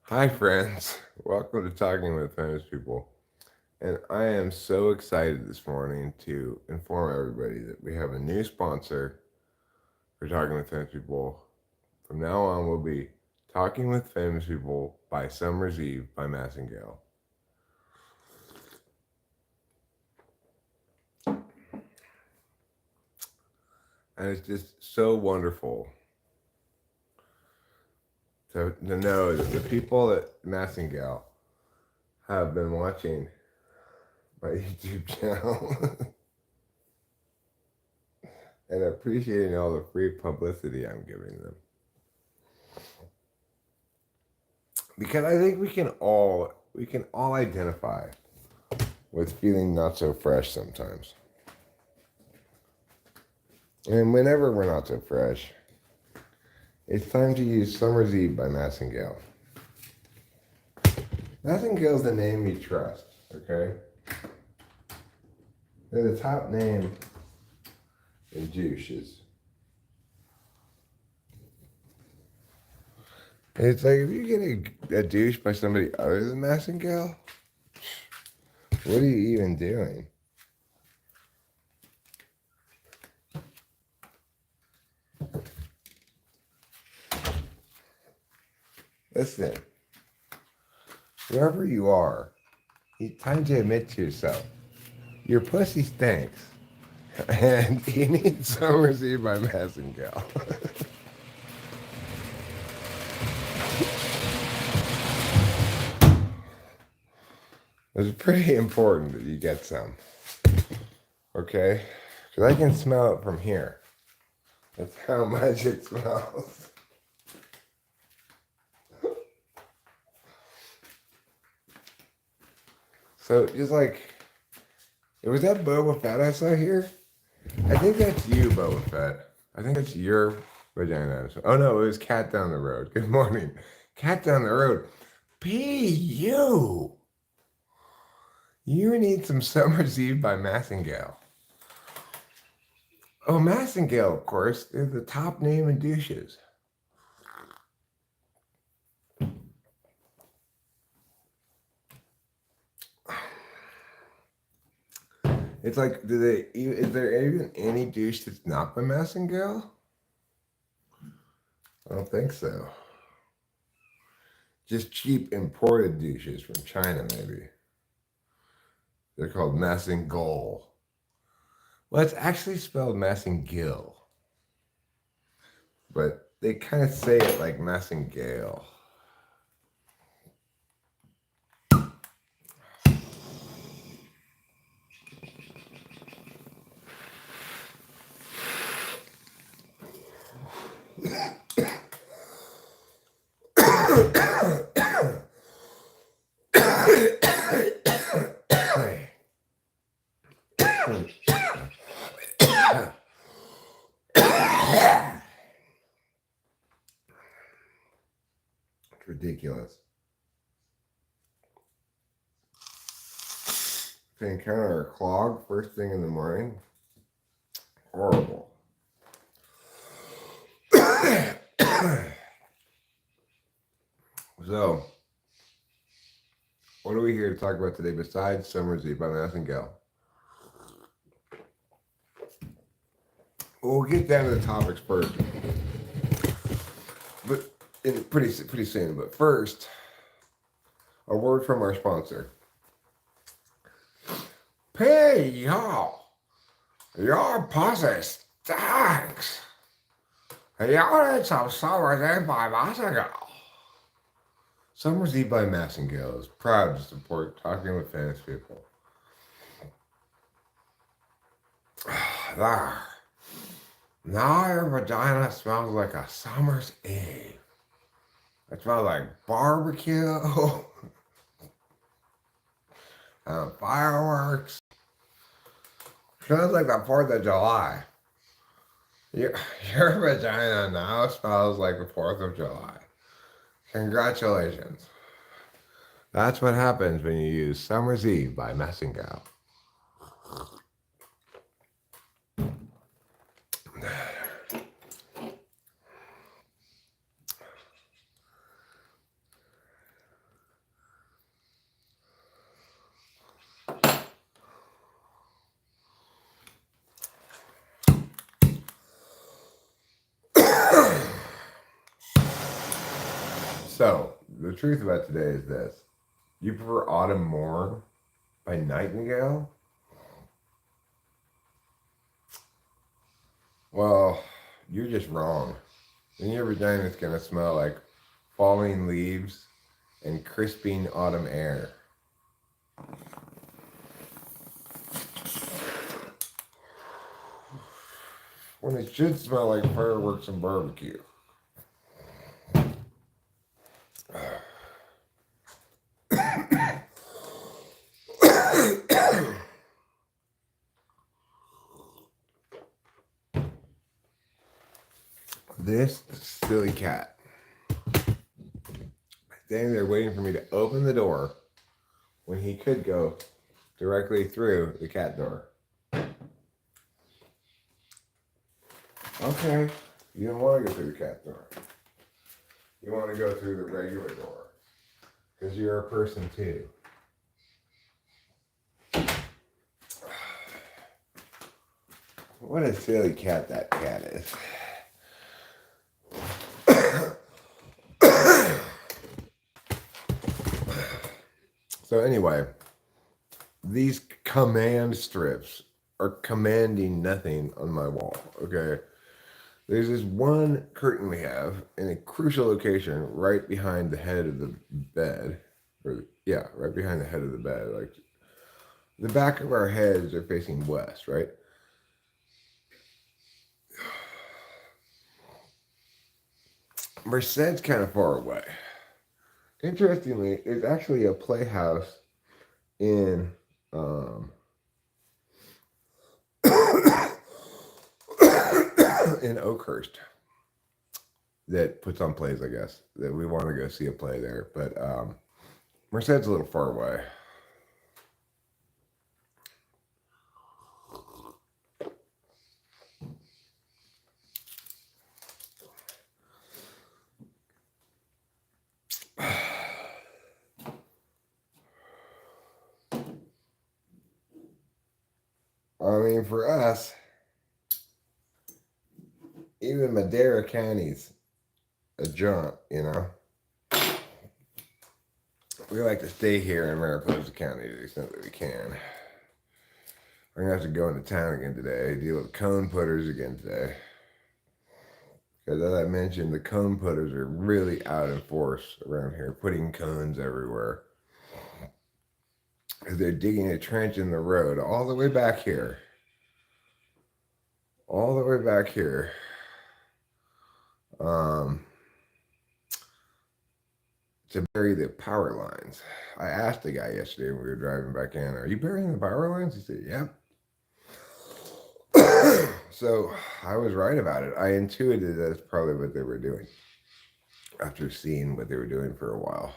Hi, friends. Welcome to Talking with Famous People. And I am so excited this morning to inform everybody that we have a new sponsor for Talking with Famous People. From now on, we'll be Talking with Famous People by Summer's Eve by Massengale. And it's just so wonderful to know that the people at Massengale have been watching my YouTube channel and appreciating all the free publicity I'm giving them. Because I think we can all identify with feeling not so fresh sometimes. And whenever we're not so fresh, it's time to use Summer's Eve by Massengale. Massengale's the name you trust, okay? They're the top name in douches. It's like if you get a douche by somebody other than Massengale, what are you even doing? Listen, wherever you are, it's time to admit to yourself, your pussy stinks, and you need Summer's Eve by Massengale. It's pretty important that you get some, okay? Because I can smell it from here. That's how much it smells. So just like, was that Boba Fett I saw here? I think that's you, Boba Fett. I think that's your vagina. Oh no, it was Cat Down the Road. Good morning. Cat Down the Road. P.U. You need some Summer's Eve by Massengale. Oh, Massengale, of course. They're the top name in douches. It's like, is there even any douche that's not by Massengale? I don't think so. Just cheap imported douches from China, maybe. They're called Massengale. Well, it's actually spelled Massengale, but they kind of say it like Massengale. It's ridiculous. To encounter a clog first thing in the morning, horrible. So, what are we here to talk about today besides Summer's Eve by Massengale? Well, we'll get down to the topics first, but pretty soon. But first, a word from our sponsor. Hey y'all, your pussy stinks. Y'all need some Summer's Eve by Massengale. Summer's Eve by Massengale is proud to support Talking with Famous People. There. Now your vagina smells like a summer's eve. It smells like barbecue and fireworks. Smells like the 4th of July. Your vagina now smells like the 4th of July. Congratulations. That's what happens when you use Summer's Eve by Massengale. So, the truth about today is this. You prefer Autumn More by Nightingale? Well, you're just wrong. Then your vagina's gonna smell like falling leaves and crisping autumn air. When it should smell like fireworks and barbecue. This silly cat standing there waiting for me to open the door when he could go directly through the cat door. Okay, you don't want to go through the cat door. You want to go through the regular door because you're a person too. What a silly cat that cat is. So anyway, these command strips are commanding nothing on my wall, okay? There's this one curtain we have in a crucial location right behind the head of the bed. Right behind the head of the bed. Like the back of our heads are facing west, right? Merced's kind of far away. Interestingly, there's actually a playhouse in in Oakhurst that puts on plays, I guess, that we want to go see a play there. But Merced's a little far away. I mean, for us, even Madera County's a jaunt, you know? We like to stay here in Mariposa County to the extent that we can. I'm going to have to go into town again today, deal with cone putters again today. Because as I mentioned, the cone putters are really out in force around here, putting cones everywhere. Because they're digging a trench in the road all the way back here. All the way back here. To bury the power lines. I asked the guy yesterday when we were driving back in, "Are you burying the power lines?" He said, "Yep." So I was right about it. I intuited that's probably what they were doing after seeing what they were doing for a while.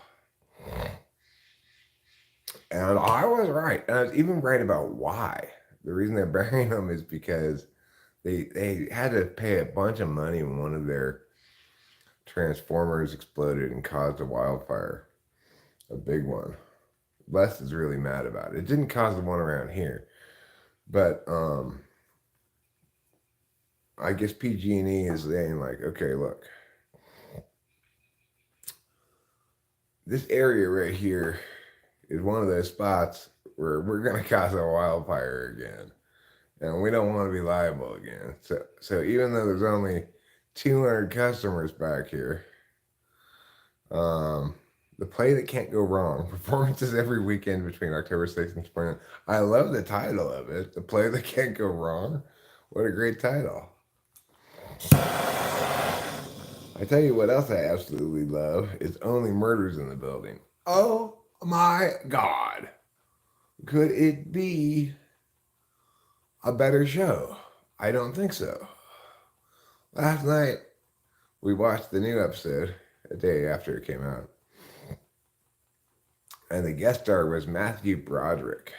And I was right. And I was even right about why. The reason they're burying them is because they had to pay a bunch of money when one of their transformers exploded and caused a wildfire. A big one. Les is really mad about it. It didn't cause the one around here. But I guess PG&E is saying like, okay, look. This area right here is one of those spots where we're going to cause a wildfire again. And we don't want to be liable again. So even though there's only 200 customers back here, the play that can't go wrong, performances every weekend between October 6th and 29th. I love the title of it, The Play That Can't Go Wrong. What a great title. I tell you what else I absolutely love is Only Murders in the Building. Oh my God. Could it be a better show? I don't think so. Last night, we watched the new episode a day after it came out. And the guest star was Matthew Broderick.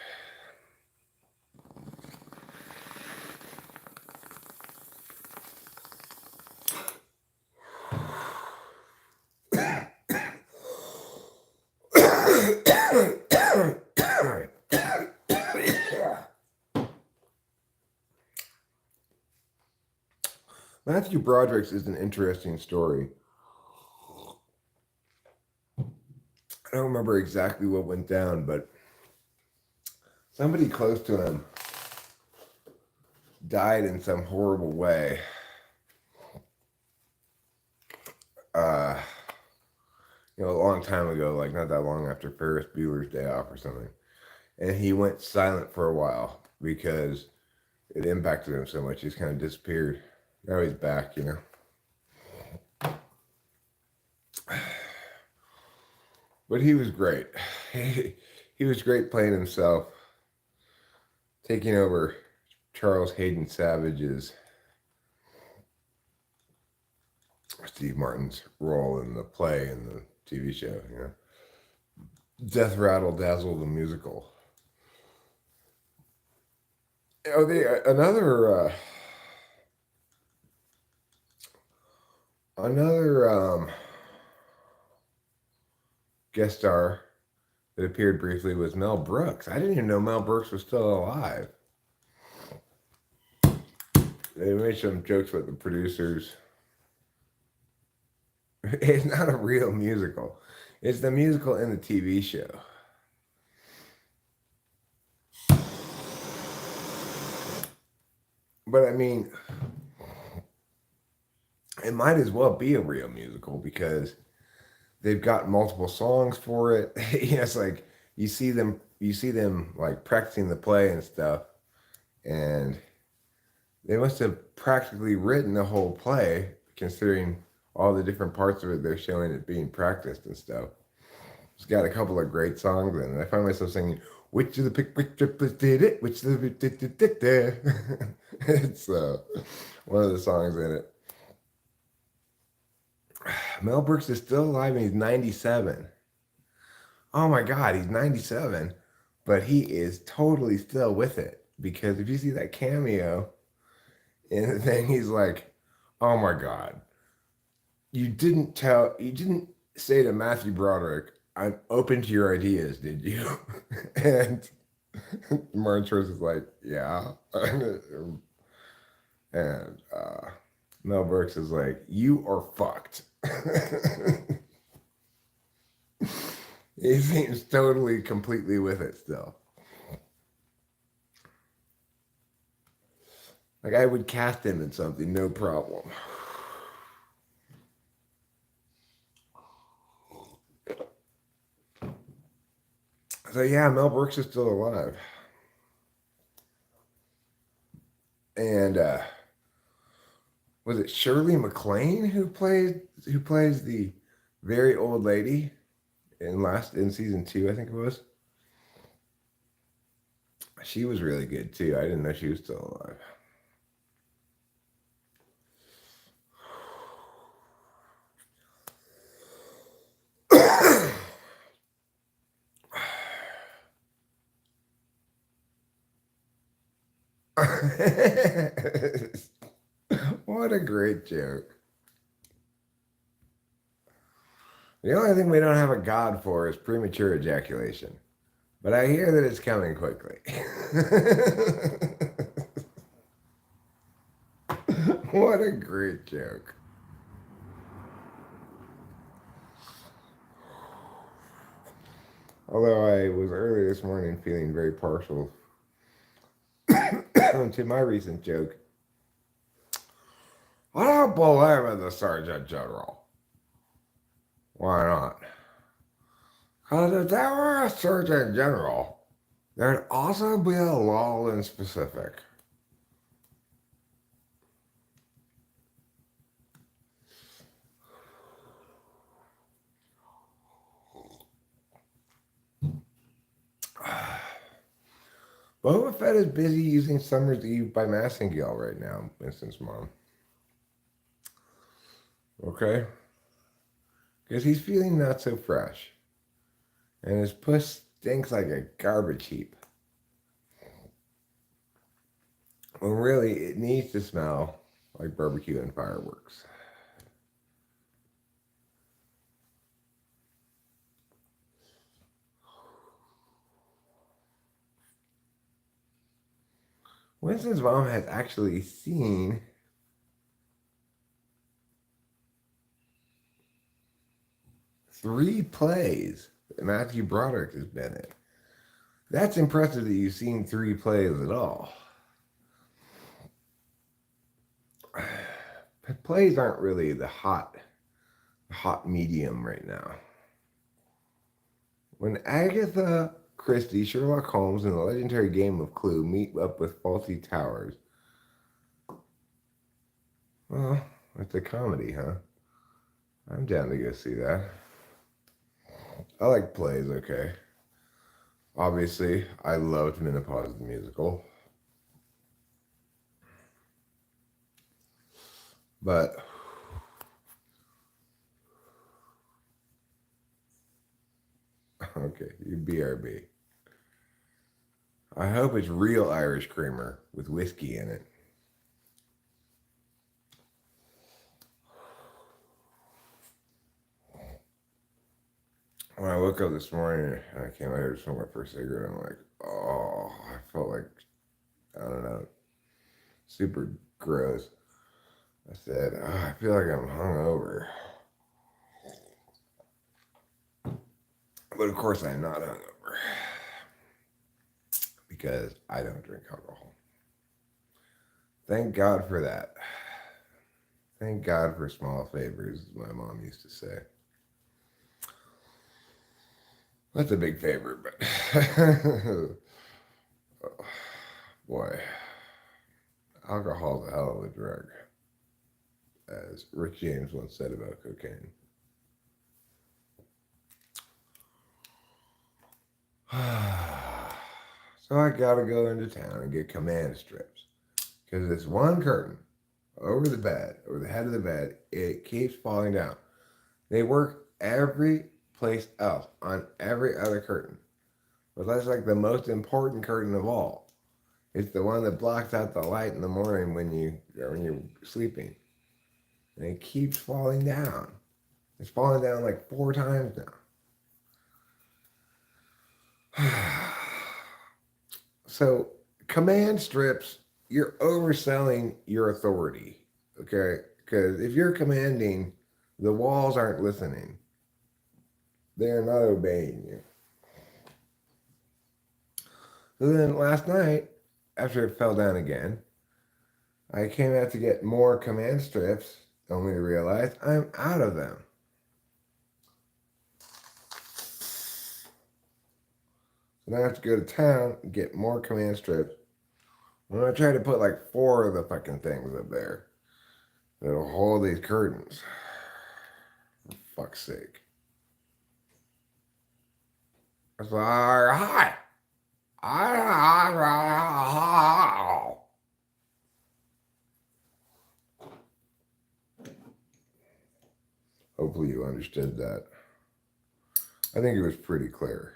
Matthew Broderick's is an interesting story. I don't remember exactly what went down, but somebody close to him died in some horrible way. Uh, a long time ago, like not that long after Ferris Bueller's Day Off or something. And he went silent for a while because it impacted him so much. He's kind of disappeared. Now he's back. But he was great. He was great playing himself, taking over Charles Hayden Savage's Steve Martin's role in the play and the TV show. Death Rattle Dazzle the musical. Another guest star that appeared briefly was Mel Brooks. I didn't even know Mel Brooks was still alive. They made some jokes about the producers. It's not a real musical. It's the musical in the TV show. But I mean, it might as well be a real musical because they've got multiple songs for it. It's like you see them like practicing the play and stuff, and they must have practically written the whole play, considering all the different parts of it they're showing it being practiced and stuff. It's got a couple of great songs in it. I find myself singing, "Which of the pick triplets did it? Which of the did it?" It's one of the songs in it. Mel Brooks is still alive and he's 97. Oh my God, he's 97, but he is totally still with it. Because if you see that cameo in the thing, he's like, oh my God, you didn't say to Matthew Broderick, I'm open to your ideas, did you? And Martin Short is like, yeah. And Mel Brooks is like, you are fucked. He seems totally, completely with it still. Like I would cast him in something, no problem. So yeah, Mel Brooks is still alive. And was it Shirley MacLaine who plays the very old lady in season 2, I think it was. She was really good too. I didn't know she was still alive. What a great joke. The only thing we don't have a god for is premature ejaculation. But I hear that it's coming quickly. What a great joke. Although I was earlier this morning feeling very partial to my recent joke. I don't believe in the Sergeant General. Why not? Because if there were a Surgeon General, there'd also be a lull in specific. Boba Fett is busy using Summer's Eve by Massengale right now, Winston's mom. Okay? Because he's feeling not so fresh. And his puss stinks like a garbage heap. When really, it needs to smell like barbecue and fireworks. Winston's mom has actually seen three plays that Matthew Broderick has been in. That's impressive that you've seen 3 plays at all. Plays aren't really the hot medium right now. When Agatha Christie, Sherlock Holmes, and the legendary game of Clue meet up with Fawlty Towers, well, it's a comedy, huh? I'm down to go see that. I like plays, okay. Obviously, I loved Menopause the musical. But okay, you BRB. I hope it's real Irish creamer with whiskey in it. When I woke up this morning and I came out here to smoke my first cigarette, I'm like, oh, I felt like, I don't know, super gross. I said, oh, I feel like I'm hungover. But of course I'm not hungover because I don't drink alcohol. Thank God for that. Thank God for small favors, as my mom used to say. That's a big favor, but oh, boy, alcohol's a hell of a drug, as Rick James once said about cocaine. So I gotta go into town and get command strips, because this one curtain over the bed, over the head of the bed, it keeps falling down. They work every place else on every other curtain, but that's like the most important curtain of all. It's the one that blocks out the light in the morning when you're sleeping, and it keeps falling down. It's fallen down like 4 times now. So command strips, you're overselling your authority, okay? Because if you're commanding, the walls aren't listening. They're not obeying you. So then last night, after it fell down again, I came out to get more command strips, only to realize I'm out of them. So now I have to go to town and get more command strips. I'm gonna try to put like 4 of the fucking things up there that'll hold these curtains. For fuck's sake. It's like, hi. Hopefully you understood that. I think it was pretty clear.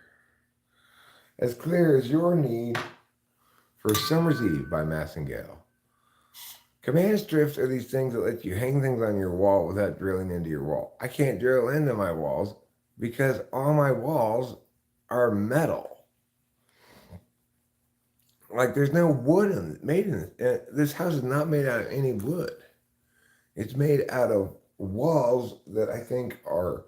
As clear as your need for Summer's Eve by Massingale. Command strips are these things that let you hang things on your wall without drilling into your wall. I can't drill into my walls because all my walls are metal. Like there's no wood made in it. This house is not made out of any wood. It's made out of walls that I think are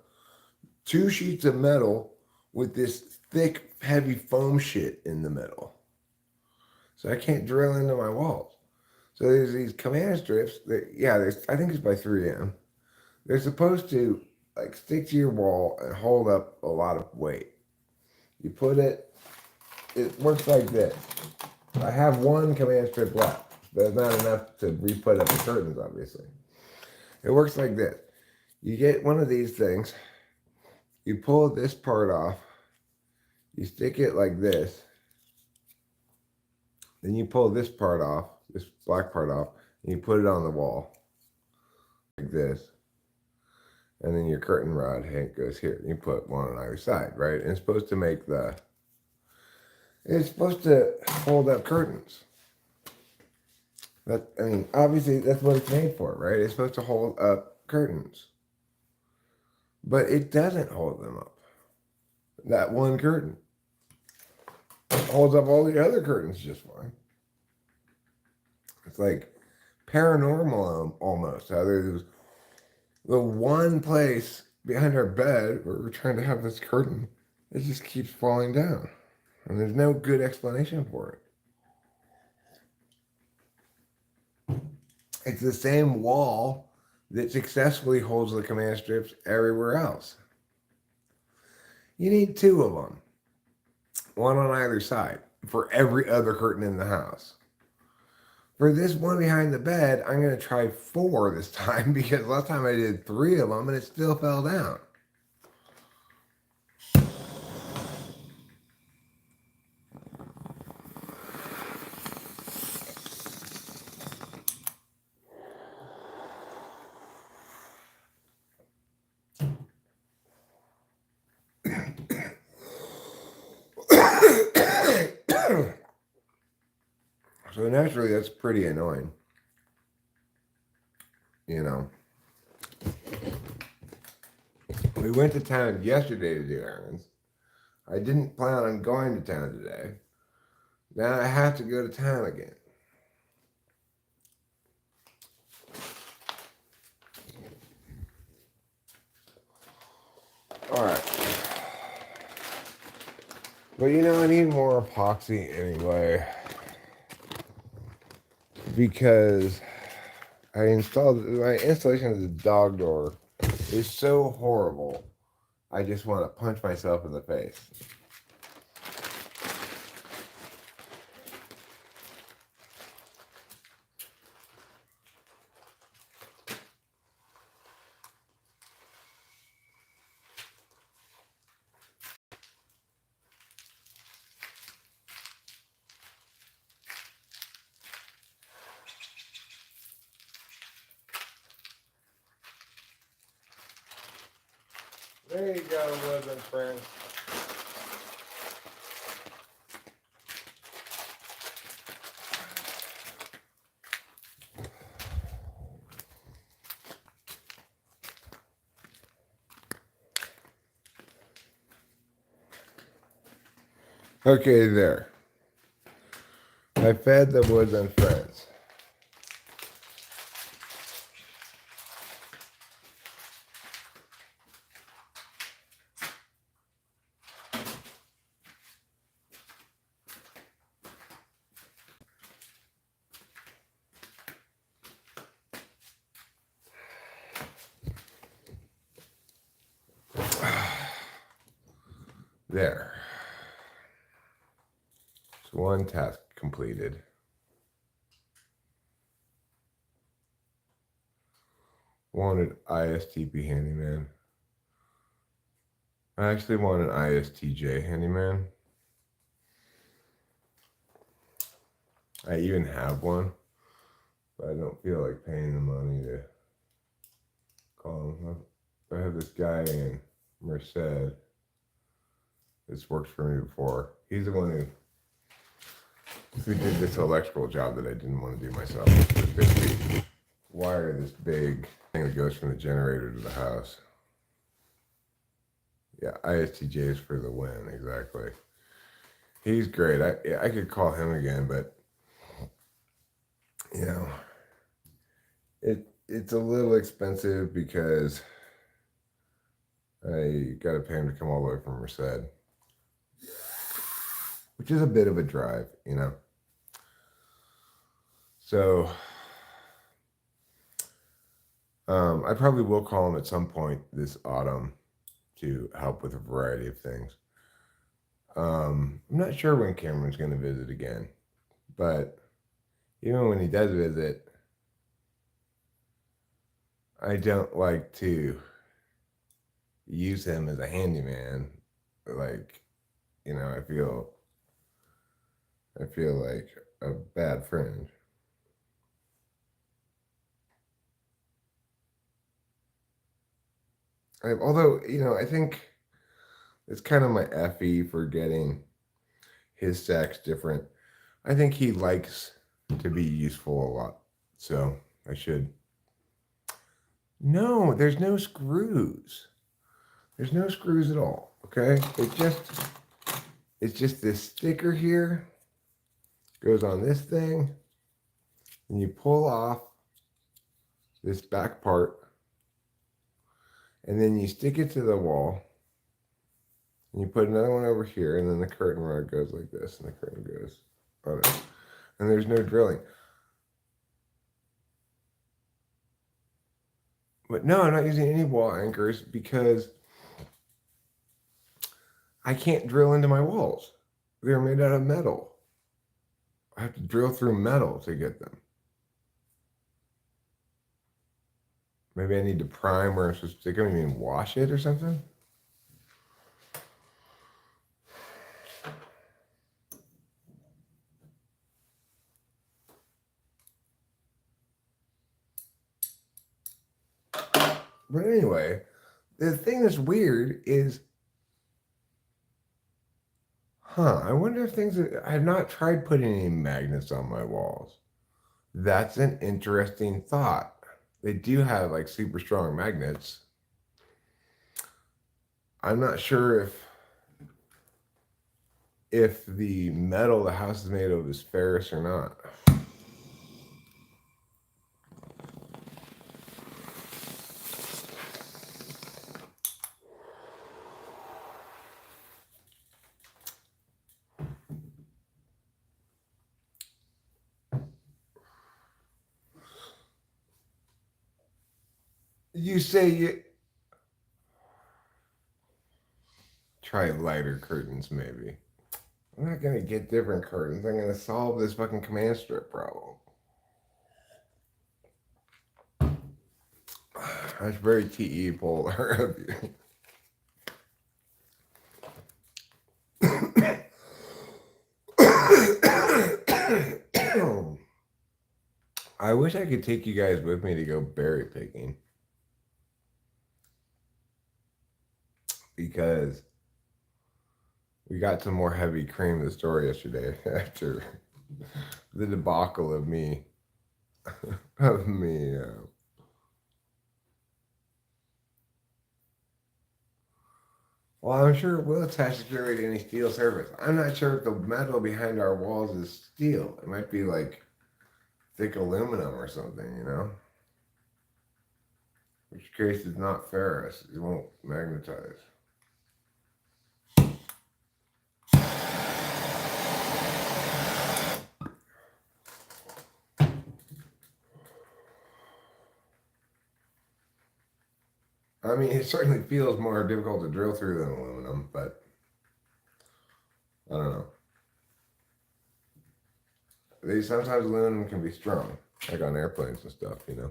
2 sheets of metal with this thick, heavy foam shit in the middle. So I can't drill into my walls. So there's these command strips that, I think it's by 3M. They're supposed to like stick to your wall and hold up a lot of weight. You put it works like this. I have 1 command strip left, but it's not enough to re-put up the curtains, obviously. It works like this. You get one of these things, you pull this part off, you stick it like this, then you pull this part off, this black part off, and you put it on the wall, like this. And then your curtain rod goes here. You put 1 on either side, right? And it's supposed to it's supposed to hold up curtains. Obviously that's what it's made for, right? It's supposed to hold up curtains. But it doesn't hold them up. That 1 curtain. It holds up all the other curtains just fine. It's like paranormal almost. How there's the one place behind our bed where we're trying to have this curtain it just keeps falling down. And there's no good explanation for it. It's the same wall that successfully holds the command strips everywhere else. You need two of them, one on either side, for every other curtain in the house. For this one behind the bed, I'm going to try 4 this time because last time I did 3 of them and it still fell down. So naturally, that's pretty annoying. You know, we went to town yesterday to do errands. I didn't plan on going to town today. Now I have to go to town again. All right. But you know, I need more epoxy anyway. Because my installation of the dog door is so horrible. I just want to punch myself in the face. There you go, Woodland friends. Okay, there. I fed the Woodland friends. There. So one task completed. Wanted ISTP handyman. I actually want an ISTJ handyman. I even have one, but I don't feel like paying the money to call him. I have this guy in Merced. This works for me before. He's the one who did this electrical job that I didn't want to do myself. Basically wire this big thing that goes from the generator to the house. Yeah, ISTJ is for the win, exactly. He's great. I could call him again, but you know, it's a little expensive because I got to pay him to come all the way from Merced, which is a bit of a drive, you know. So I probably will call him at some point this autumn to help with a variety of things. I'm not sure when Cameron's going to visit again, but even when he does visit, I don't like to use him as a handyman. Like, you know, I feel like a bad friend. Although, you know, I think it's kind of my FE for getting his sex different. I think he likes to be useful a lot. So I should. No, there's no screws. There's no screws at all. Okay? It's just this sticker here. Goes on this thing. And you pull off this back part. And then you stick it to the wall. And you put another one over here, and then the curtain rod goes like this, and the curtain goes on it. And there's no drilling. But no, I'm not using any wall anchors because I can't drill into my walls. They're made out of metal. I have to drill through metal to get them. Maybe I need to prime where I'm supposed to stick them. You mean wash it or something? But anyway, the thing that's weird is, I wonder if I have not tried putting any magnets on my walls. That's an interesting thought. They do have like super strong magnets. I'm not sure if the metal the house is made of is ferrous or not. You say you try lighter curtains, maybe. I'm not gonna get different curtains. I'm gonna solve this fucking command strip problem. That's very TE polar of you. I wish I could take you guys with me to go berry picking. Because we got some more heavy cream in the store yesterday after the debacle of me. Well, I'm sure it will attach securely to any steel surface. I'm not sure if the metal behind our walls is steel. It might be like thick aluminum or something, you know? In which case it's not ferrous. It won't magnetize. I mean, it certainly feels more difficult to drill through than aluminum, but I don't know. Sometimes aluminum can be strong, like on airplanes and stuff, you know?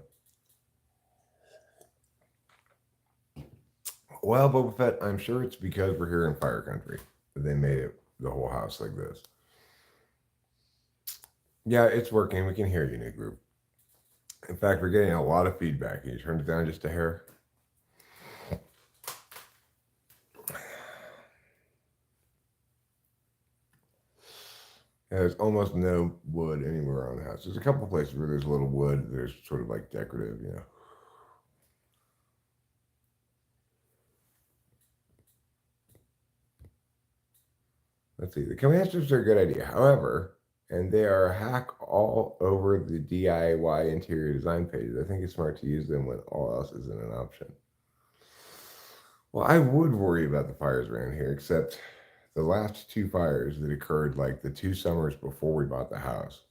Well, Boba Fett, I'm sure it's because we're here in fire country that they made it the whole house like this. Yeah, it's working. We can hear you, new group. In fact, we're getting a lot of feedback. Can you turn it down just a hair? Yeah, there's almost no wood anywhere around the house. There's a couple places where there's a little wood. There's sort of like decorative, you know. Let's see. The command strips are a good idea. However, and they are a hack all over the DIY interior design pages. I think it's smart to use them when all else isn't an option. Well, I would worry about the fires around here, except the last two fires that occurred like the 2 summers before we bought the house.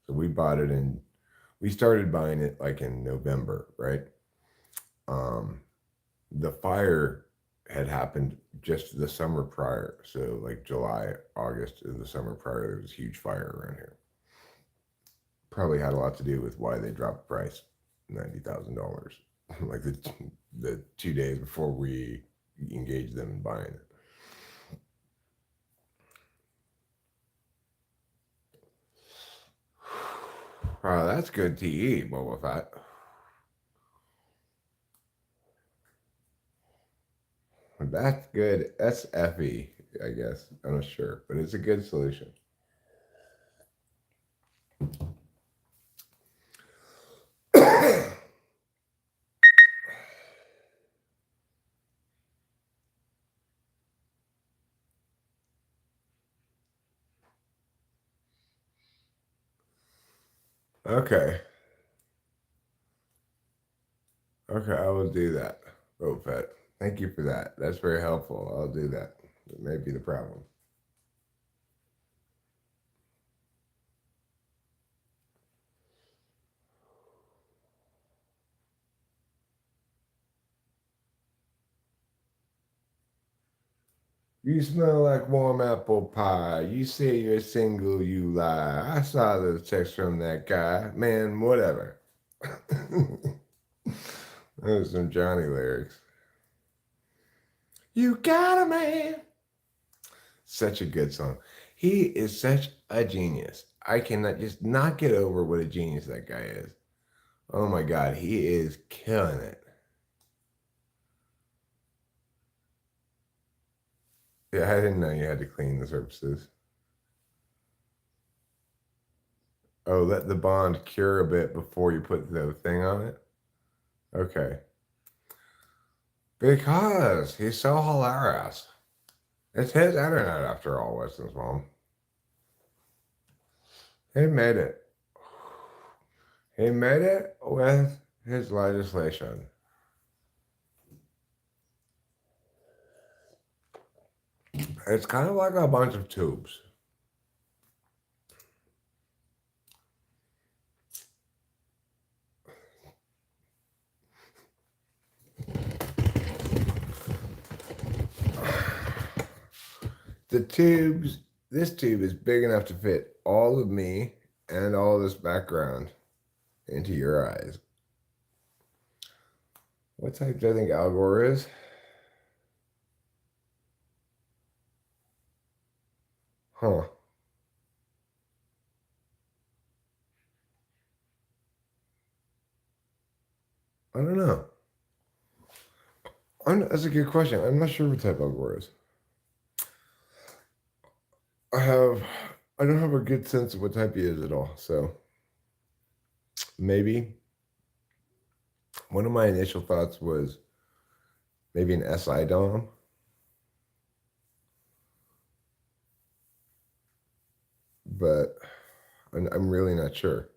So we started buying it like in November, right? The fire had happened just the summer prior. So like July, August of the summer prior, there was a huge fire around here. Probably had a lot to do with why they dropped the price $90,000, like the 2 days before we engaged them in buying it. Wow, that's good TE, Boba Fett. That's good SFE, I guess. I'm not sure, but it's a good solution. Okay. Okay, I will do that. Boba Fett. Thank you for that. That's very helpful. I'll do that. That may be the problem. You smell like warm apple pie. You say you're single, you lie. I saw the text from that guy. Man, whatever. Those are some Johnny lyrics. You got a man. Such a good song. He is such a genius. I cannot just not get over what a genius that guy is. Oh my God, he is killing it. Yeah, I didn't know you had to clean the surfaces. Oh, let the bond cure a bit before you put the thing on it? Okay. Because he's so hilarious. It's his internet after all, Winston's mom. He made it. He made it with his legislation. It's kind of like a bunch of tubes. The tubes, this tube is big enough to fit all of me and all this background into your eyes. What type do I think Al Gore is? Huh. I don't know. That's a good question. I'm not sure what type Al Gore is. I don't have a good sense of what type he is at all. So maybe one of my initial thoughts was maybe an SI Dom. But I'm really not sure.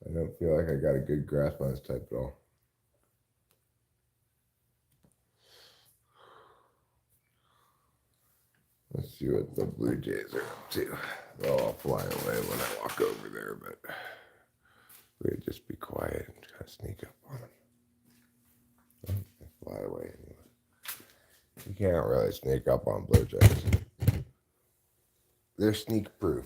I don't feel like I got a good grasp on this type at all. Let's see what the Blue Jays are up to. They'll all fly away when I walk over there, but we'd just be quiet and kind of sneak up on them. They fly away anyway. You can't really sneak up on Blue Jays. They're sneak proof.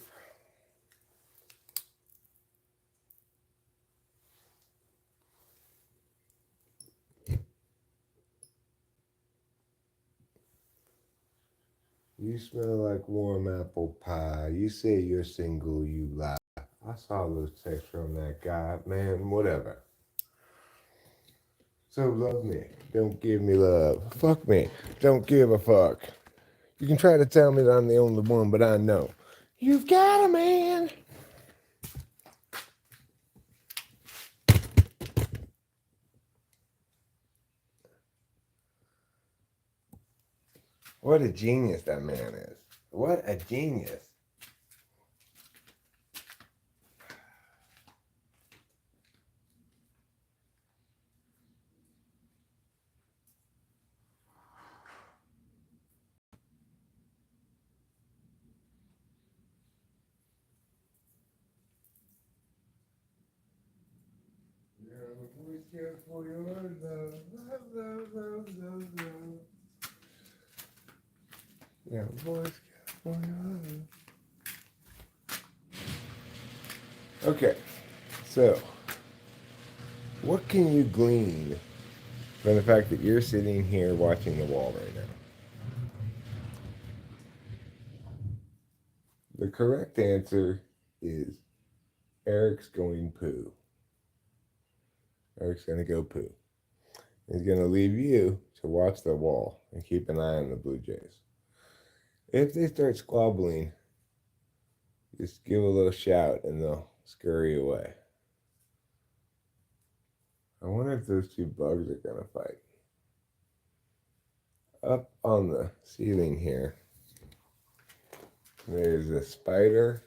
You smell like warm apple pie. You say you're single, you lie. I saw those texts from that guy. Man, whatever. So love me. Don't give me love. Fuck me. Don't give a fuck. You can try to tell me that I'm the only one, but I know. You've got a man. What a genius that man is. What a genius. Yeah, boys, okay, so what can you glean from the fact that you're sitting here watching the wall right now? The correct answer is Eric's going poo. Eric's going to go poo. He's going to leave you to watch the wall and keep an eye on the Blue Jays. If they start squabbling, just give a little shout and they'll scurry away. I wonder if those two bugs are going to fight. Up on the ceiling here, there's a spider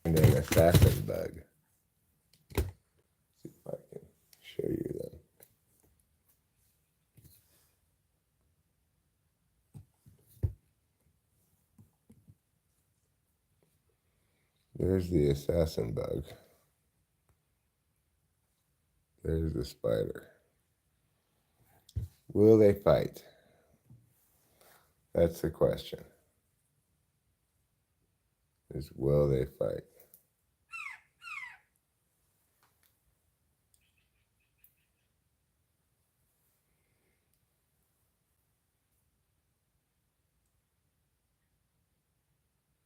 and an assassin bug. Let's see if I can show you them. There's the assassin bug. There's the spider. Will they fight? That's the question. Is will they fight?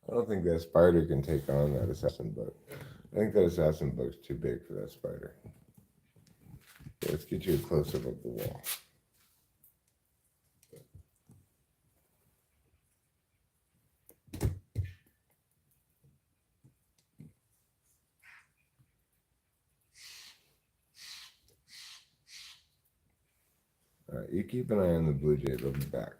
I don't think that spider can take on that assassin bug. I think that assassin bug's too big for that spider. Okay, let's get you a close-up of the wall. All right, you keep an eye on the blue jay. They'll be back.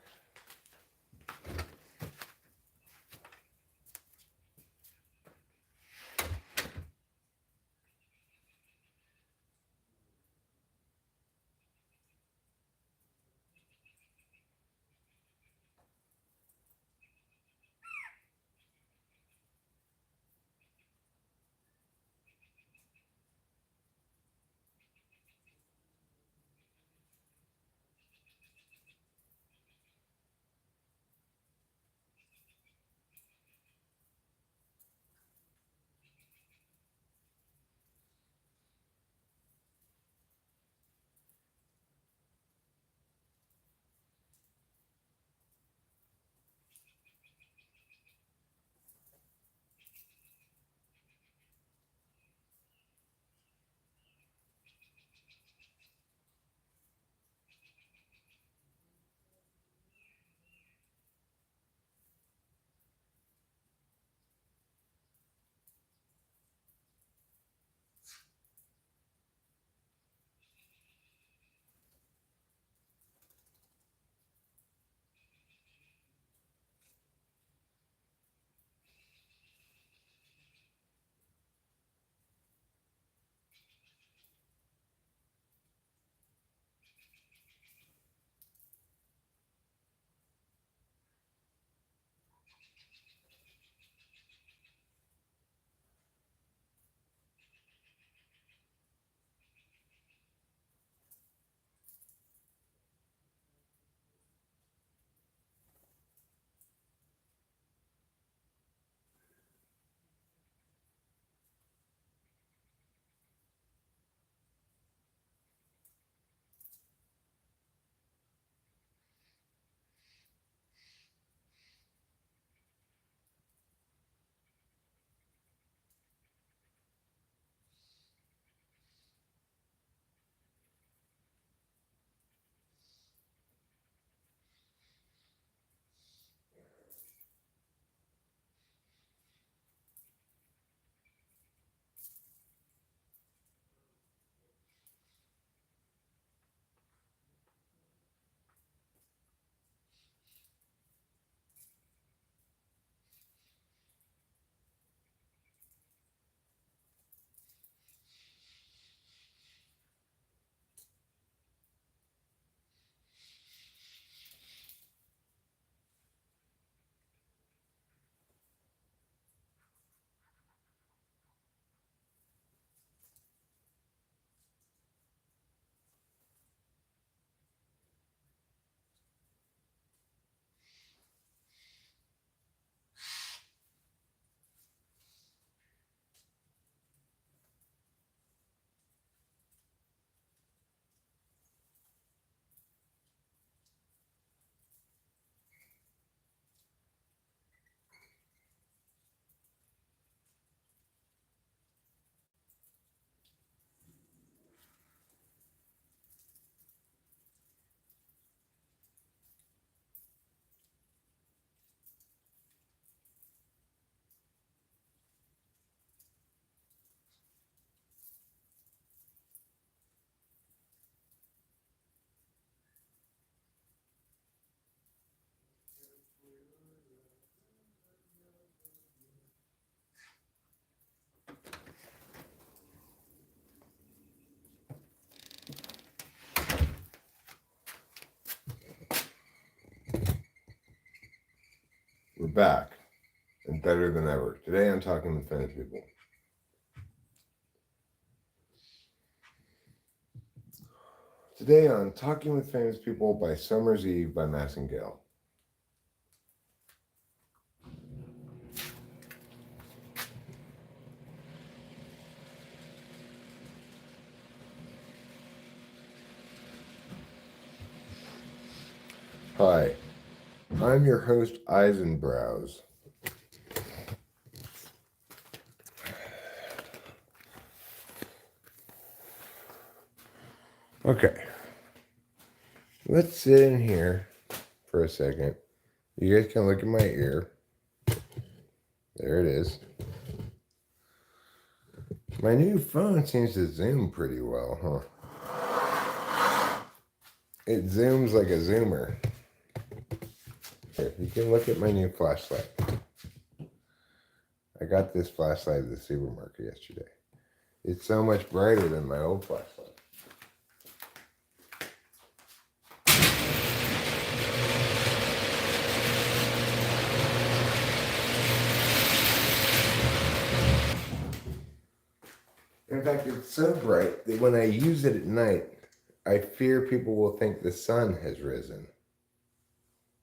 We're back. and better than ever. Today I'm talking with famous people. Today on Talking with Famous People by Summer's Eve by Massengale. Hi, I'm your host, Eisenbrows. Okay, let's sit in here for a second. You guys can look at my ear. There it is. My new phone seems to zoom pretty well, huh? It zooms like a zoomer. Here, you can look at my new flashlight. I got this flashlight at the supermarket yesterday. It's so much brighter than my old flashlight. In fact, it's so bright that when I use it at night, I fear people will think the sun has risen.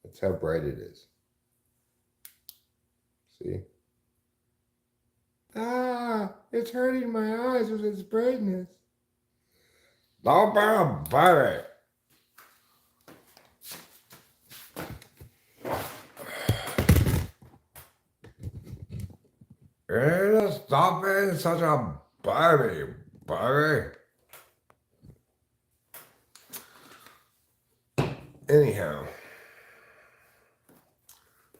That's how bright it is. See? Ah, it's hurting my eyes with its brightness. Don't buy it. Stop being such a baby. Anyhow,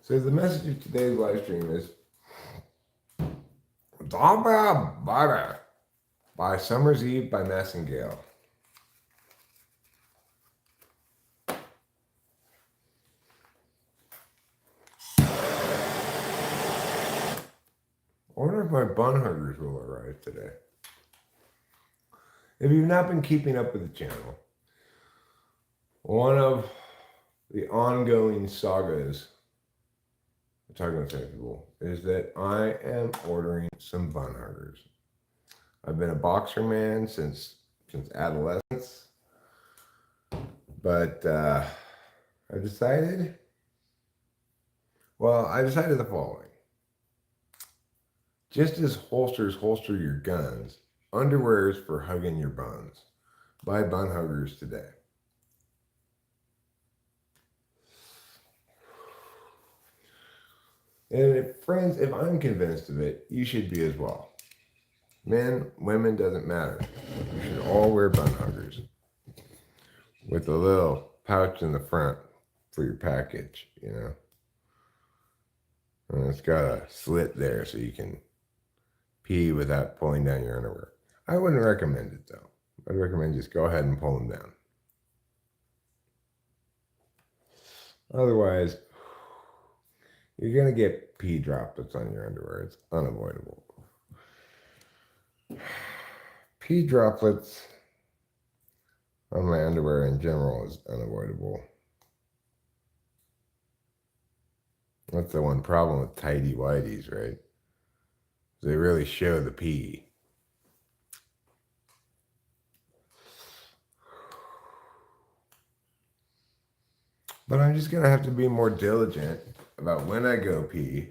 so the message of today's live stream is Don't be a baby by Summer's Eve by Massengale. I wonder if my bun huggers will arrive today. If you've not been keeping up with the channel, one of the ongoing sagas of talking with people is that I am ordering some bun huggers. I've been a boxer man since adolescence, but I decided the following. Just as holsters holster your guns, underwear is for hugging your buns. Buy bun huggers today. And friends, if I'm convinced of it, you should be as well. Men, women, doesn't matter. You should all wear bun huggers with a little pouch in the front for your package, And it's got a slit there so you can pee without pulling down your underwear. I wouldn't recommend it though. I'd recommend just go ahead and pull them down. Otherwise, you're going to get pee droplets on your underwear. It's unavoidable. Pee droplets on my underwear in general is unavoidable. That's the one problem with tighty whities, right? They really show the pee. But I'm just going to have to be more diligent about when I go pee.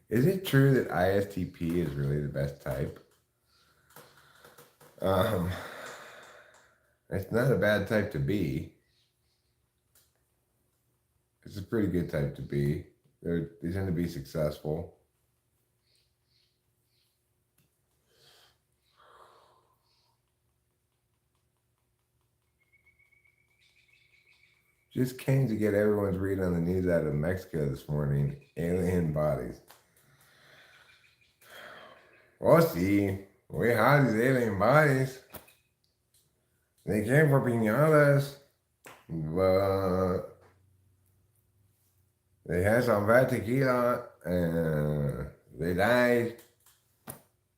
Is it true that ISTP is really the best type? It's not a bad type to be. It's a pretty good type to be. They tend to be successful. Just came to get everyone's read on the news out of Mexico this morning. Alien bodies. Oh, see, we had these alien bodies. They came for piñatas, but they had some bad tequila and they died.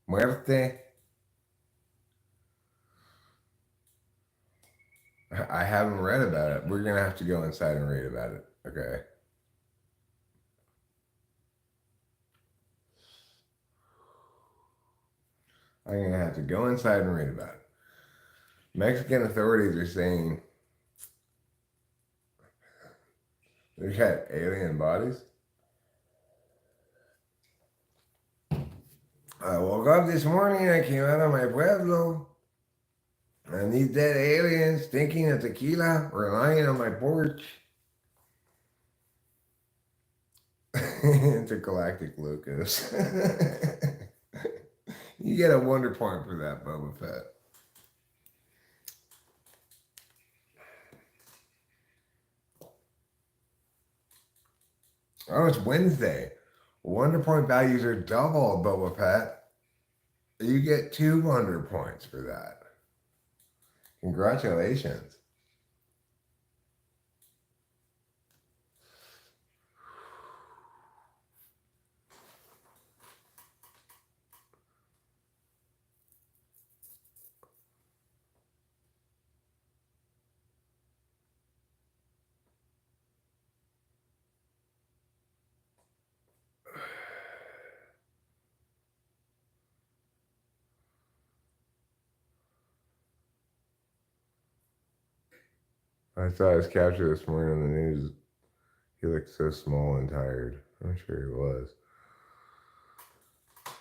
Muerte. I haven't read about it. We're going to have to go inside and read about it. Okay. I'm going to have to go inside and read about it. Mexican authorities are saying they've got alien bodies. I woke up this morning, I came out of my pueblo, and these dead aliens stinking of tequila were lying on my porch. Intergalactic Lucas. You get a wonder point for that, Boba Fett. Oh, it's Wednesday. Wonder point values are double, Boba Fett. You get 2 wonder points for that. Congratulations. I saw his capture this morning on the news. He looked so small and tired. I'm sure he was.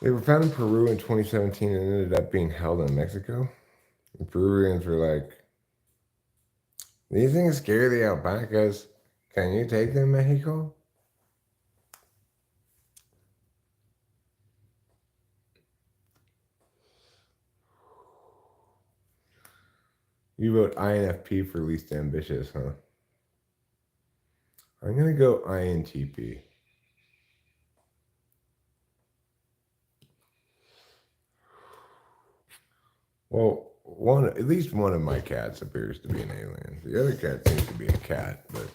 They were found in Peru in 2017 and ended up being held in Mexico. The Peruvians were like, these things scare the alpacas. Can you take them, Mexico? You vote INFP for least ambitious, huh? I'm going to go INTP. Well, at least one of my cats appears to be an alien. The other cat seems to be a cat, but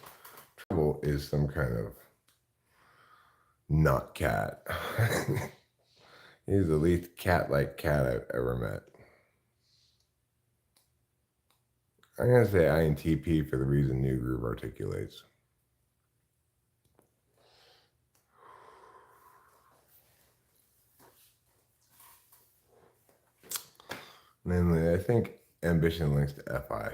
Trouble is some kind of not cat. He's the least cat-like cat I've ever met. I'm going to say INTP for the reason New Groove articulates. Namely, I think ambition links to FI.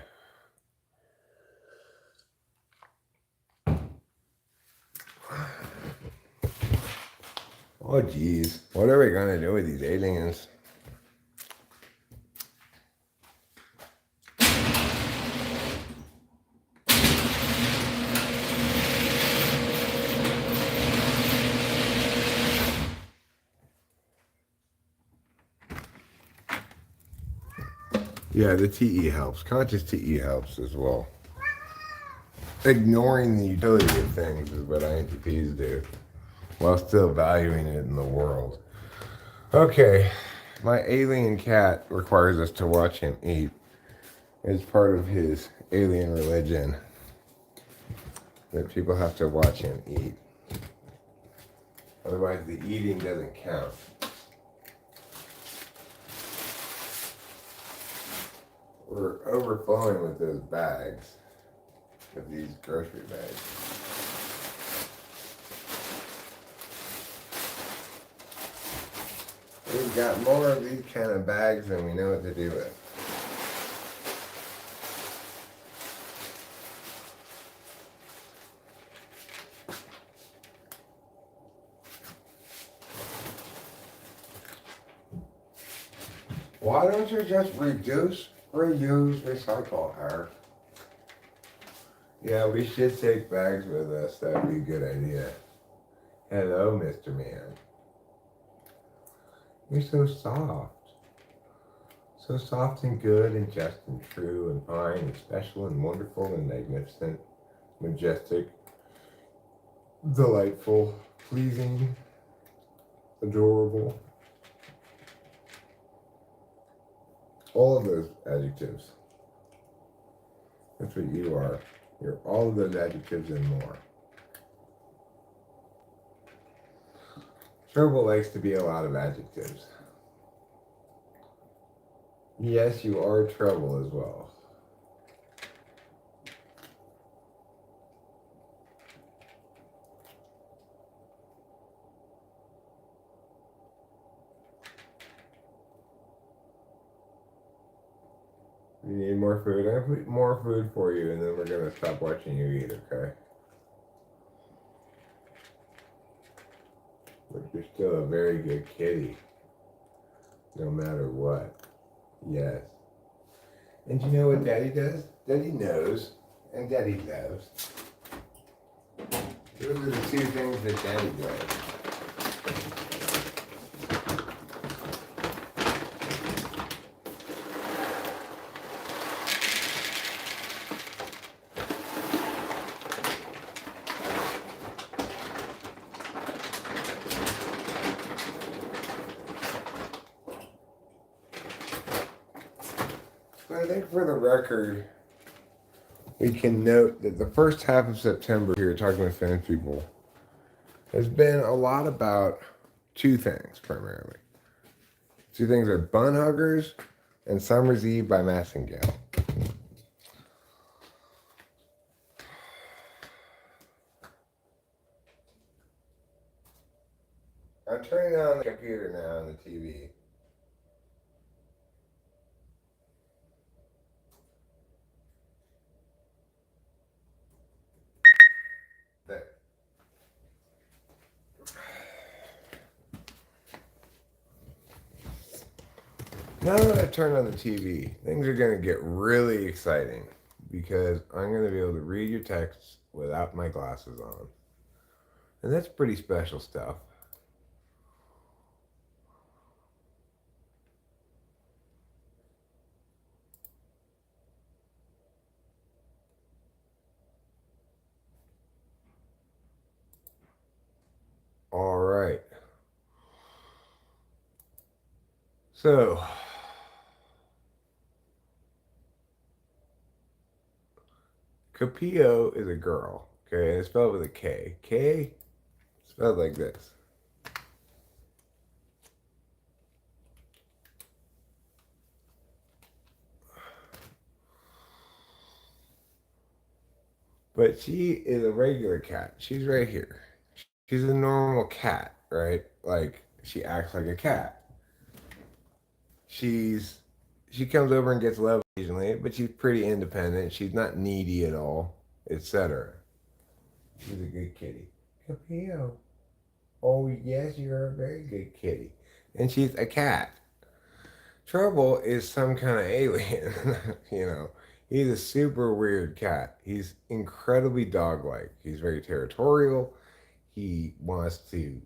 Oh, geez. What are we going to do with these aliens? Yeah, the TE helps. Conscious TE helps as well. Ignoring the utility of things is what INTPs do, while still valuing it in the world. Okay, my alien cat requires us to watch him eat. It's part of his alien religion that people have to watch him eat. Otherwise, the eating doesn't count. We're overflowing with those bags, with these grocery bags. We've got more of these kind of bags than we know what to do with. Why don't you just reduce, reuse, recycle, Eric? Yeah, we should take bags with us. That'd be a good idea. Hello, Mr. Man. You're so soft. So soft and good and just and true and fine and special and wonderful and magnificent, majestic, delightful, pleasing, adorable. All of those adjectives. That's what you are. You're all of those adjectives and more. Trouble likes to be a lot of adjectives. Yes, you are trouble as well. You need more food? I'm gonna put more food for you, and then we're gonna stop watching you eat, okay? But you're still a very good kitty, no matter what. Yes. And you know what Daddy does? Daddy knows, and Daddy loves. Those are the two things that Daddy does. But I think for the record, we can note that the first half of September here, talking with fans people, has been a lot about two things primarily. Two things are Bun Huggers and Summer's Eve by Massingale. I'm turning on the computer now on the TV. There. Now that I've turned on the TV, things are going to get really exciting because I'm going to be able to read your texts without my glasses on. And that's pretty special stuff. All right. So, Capio is a girl, okay? And it's spelled with a K. K spelled like this. But she is a regular cat. She's right here. She's a normal cat, right? Like, she acts like a cat. She's she comes over and gets love occasionally, but she's pretty independent. She's not needy at all, etc. She's a good kitty. Capio. Oh yes, you're a very good kitty. And she's a cat. Trouble is some kind of alien, you know. He's a super weird cat. He's incredibly dog-like. He's very territorial. He wants to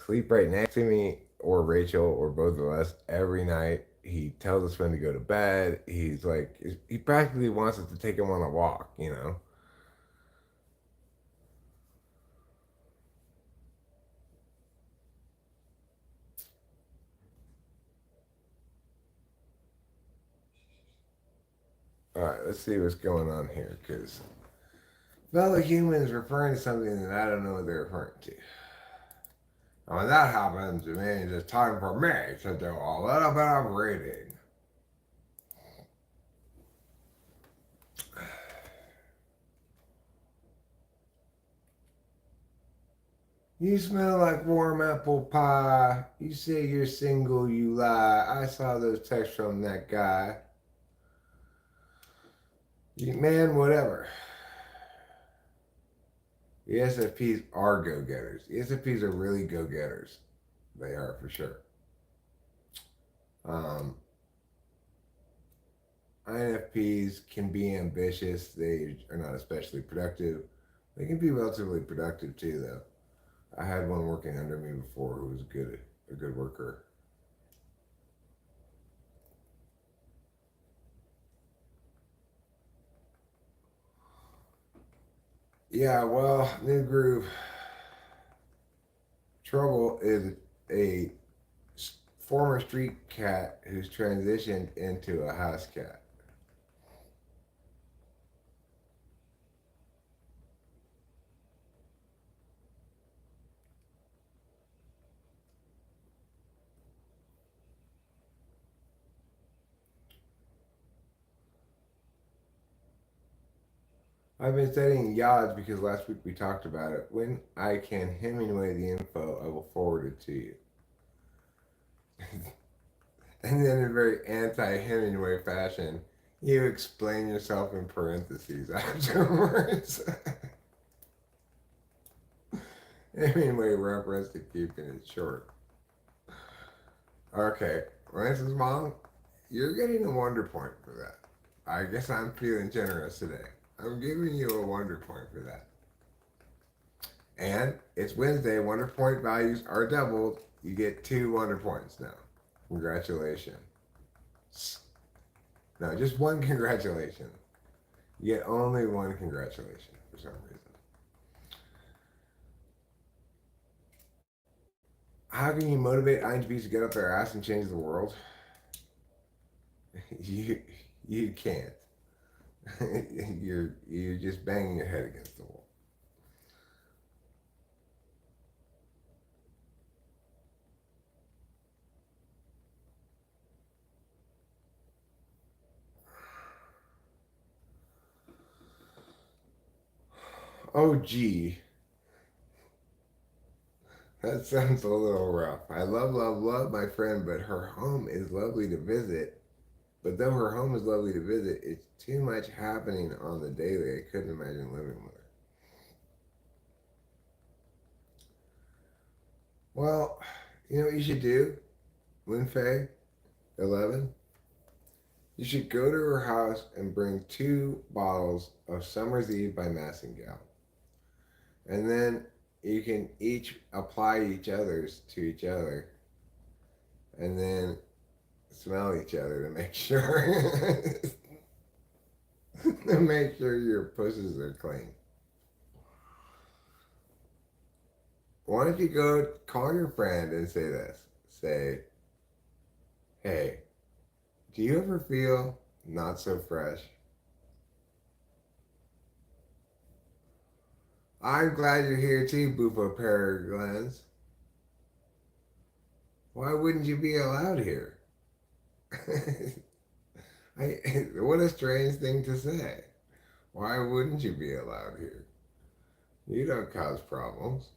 sleep right next to me or Rachel or both of us every night. He tells us when to go to bed. He's like, he practically wants us to take him on a walk, you know? All right, let's see what's going on here because fellow humans referring to something that I don't know what they're referring to. And when that happens, it means it's time for me to do a little bit of reading. You smell like warm apple pie. You say you're single, you lie. I saw those texts from that guy. Man, whatever. The SFPs are go getters. The SFPs are really go getters. They are for sure. Um, INFPs can be ambitious. They are not especially productive. They can be relatively productive too, though. I had one working under me before who was a good worker. Yeah, well, New Groove Trouble is a former street cat who's transitioned into a house cat. I've been studying yachts because last week we talked about it. When I can Hemingway the info, I will forward it to you. And then in very anti Hemingway fashion, You explain yourself in parentheses afterwards. Anyway, reference to keeping it short. Okay, Lance's mom, you're getting a wonder point for that. I guess I'm feeling generous today. I'm giving you a wonder point for that. And it's Wednesday. Wonder point values are doubled. You get 2 wonder points now. Congratulations. No, just one congratulation. You get only one congratulation for some reason. How can you motivate INTPs to get up their ass and change the world? you you can't. you're just banging your head against the wall. Oh gee, that sounds a little rough. I love my friend, but her home is lovely to visit. But though her home is lovely to visit, it's too much happening on the daily. I couldn't imagine living with her. Well, you know what you should do, Winfei 11? You should go to her house and bring 2 bottles of Summer's Eve by Massengill. And then you can each apply each other's to each other and then smell each other to make sure to make sure your pusses are clean. Why don't you go call your friend and say this? Say, hey, do you ever feel not so fresh? I'm glad you're here too, Bufo Peregrines. Why wouldn't you be allowed here? What a strange thing to say. Why wouldn't you be allowed here? You don't cause problems.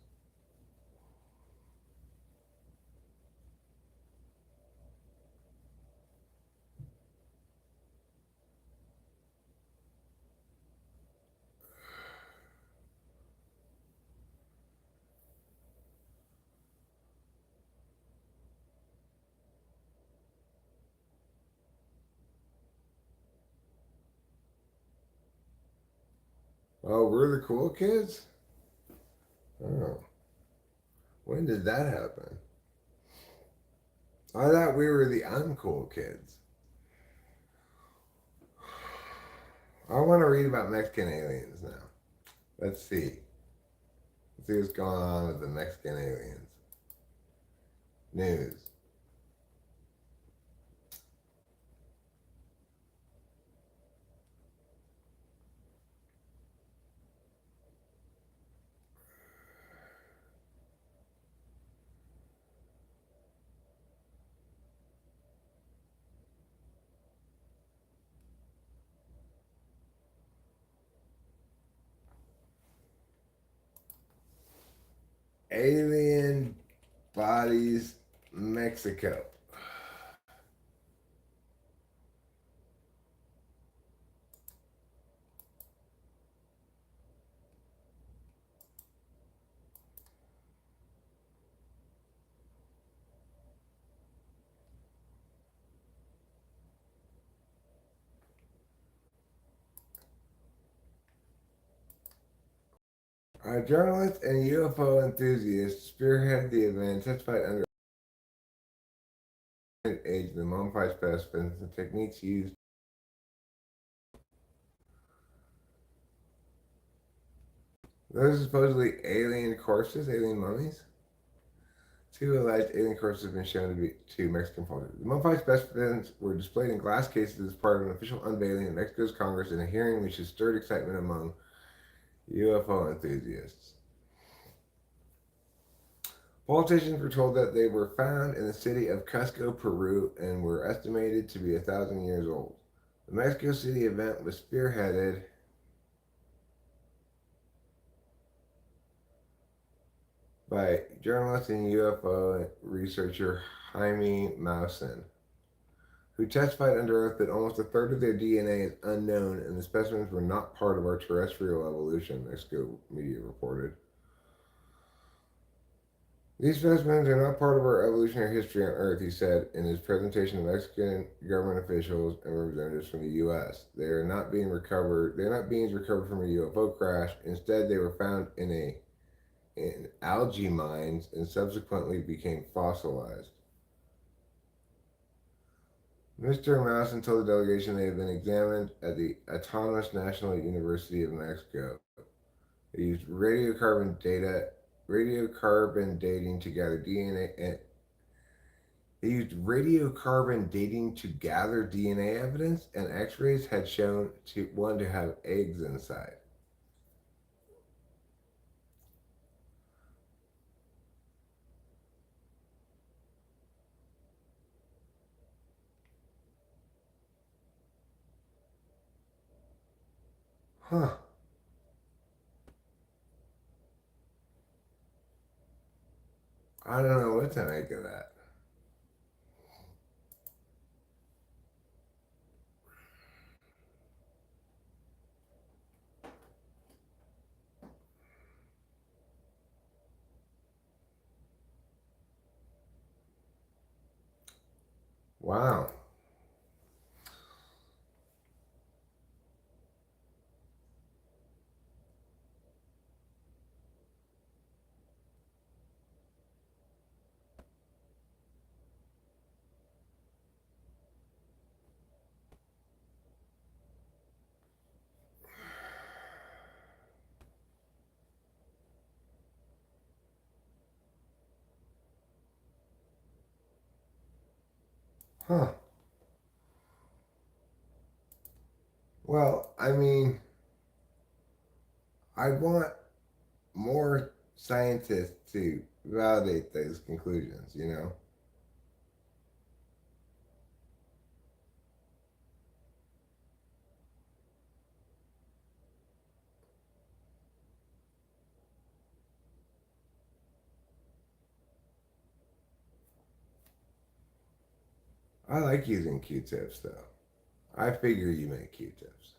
Oh, we're the cool kids? Oh, when did that happen? I thought we were the uncool kids. I want to read about Mexican aliens now. Let's see. Let's see what's going on with the Mexican aliens. News. Alien bodies, Mexico. A journalist and UFO enthusiast spearhead the event, testified under age the mummified specimens and techniques used. Those are supposedly alien corpses, alien mummies. 2 alleged alien corpses have been shown to be to Mexican soldiers. The mummified specimens were displayed in glass cases as part of an official unveiling in Mexico's Congress in a hearing which has stirred excitement among UFO enthusiasts. Politicians were told that they were found in the city of Cusco, Peru, and were estimated to be 1,000 years old. The Mexico City event was spearheaded by journalist and UFO researcher Jaime Maussan. who testified under oath that almost a third of their DNA is unknown and the specimens were not part of our terrestrial evolution, Mexico media reported. These specimens are not part of our evolutionary history on Earth, he said in his presentation to Mexican government officials and representatives from the U.S. They are not being recovered. They're not beings recovered from a UFO crash. Instead, they were found in algae mines and subsequently became fossilized. Mr. Mousen told the delegation they had been examined at the Autonomous National University of Mexico. They used radiocarbon dating to gather DNA, and they used radiocarbon dating to gather DNA evidence, and X-rays had shown one to have eggs inside. Huh. I don't know what to make of that. Wow. Huh. Well, I mean, I want more scientists to validate those conclusions, you know? I like using Q-tips though. I figure you make Q-tips.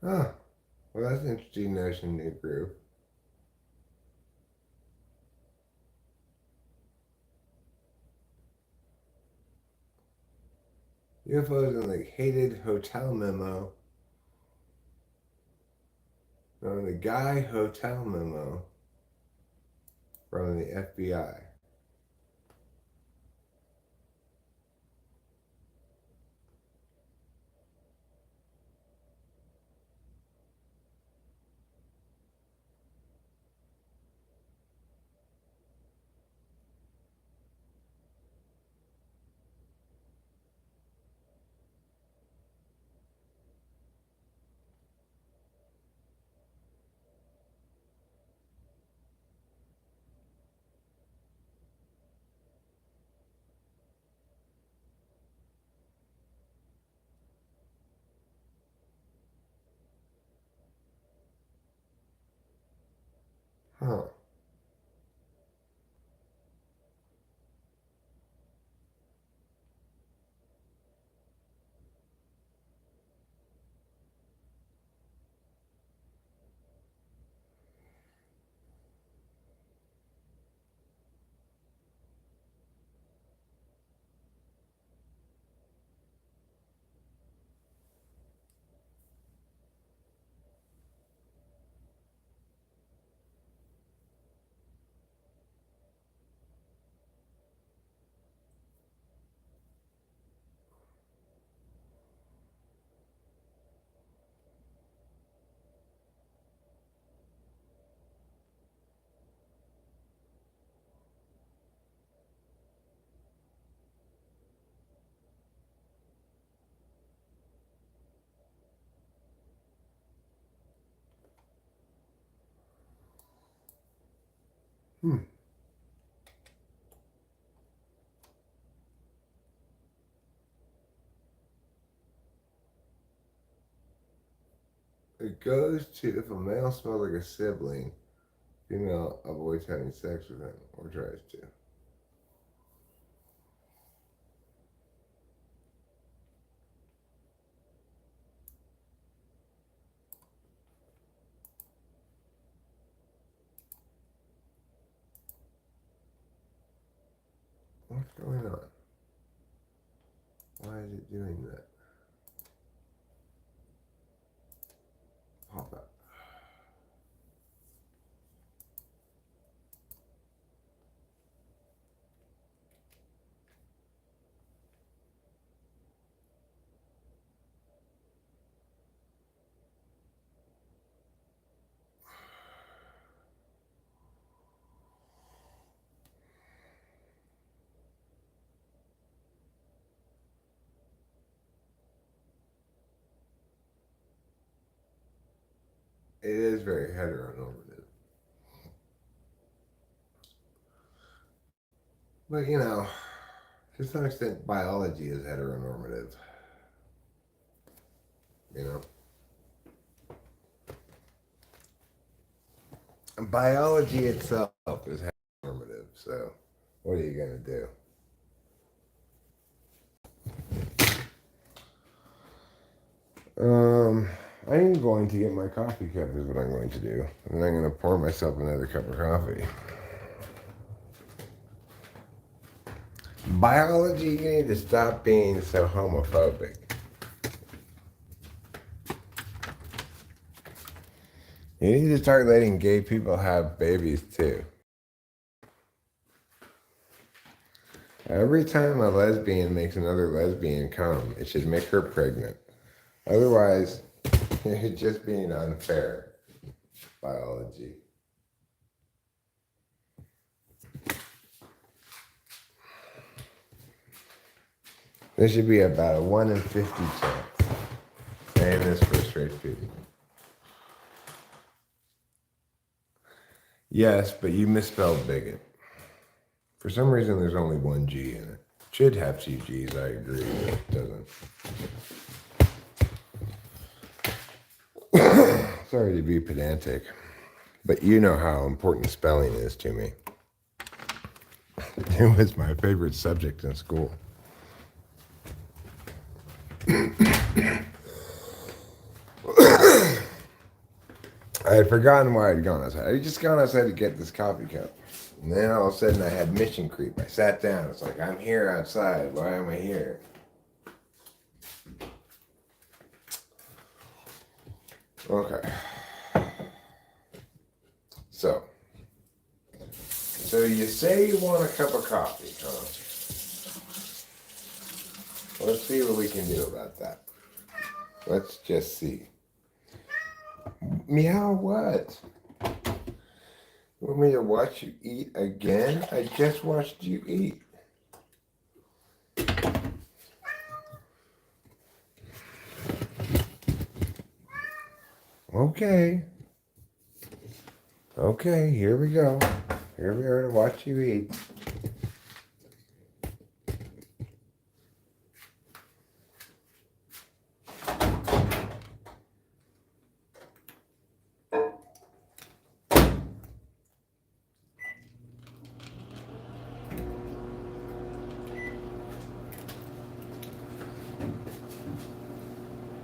Huh. Well, that's an interesting notion, new group. UFOs in the hated hotel memo, no, the Guy hotel memo from the FBI. Huh. Hmm. It goes to if a male smells like a sibling, female avoids having sex with him or tries to. What's going on? Why is it doing that? Pop up. It is very heteronormative. But you know, to some extent, biology is heteronormative. You know, and biology itself is heteronormative. So, what are you gonna do? I'm going to get my coffee cup. Is what I'm going to do, and then I'm going to pour myself another cup of coffee. Biology, you need to stop being so homophobic. You need to start letting gay people have babies too. Every time a lesbian makes another lesbian come, it should make her pregnant. Otherwise, you're just being unfair. Biology. There should be about a 1 in 50 chance. Saying this for straight people. Yes, but you misspelled bigot. For some reason, there's only one G in it. Should have two G's, I agree, but it doesn't. Sorry to be pedantic, but you know how important spelling is to me. It was my favorite subject in school. I had forgotten why I'd gone outside. I had just gone outside to get this coffee cup. And then all of a sudden I had mission creep. I sat down. It's like, I'm here outside. Why am I here? Okay. So you say you want a cup of coffee, huh? Let's see what we can do about that. Let's just see. Meow what? You want me to watch you eat again? I just watched you eat. Okay. Okay, here we go. Here we are to watch you eat.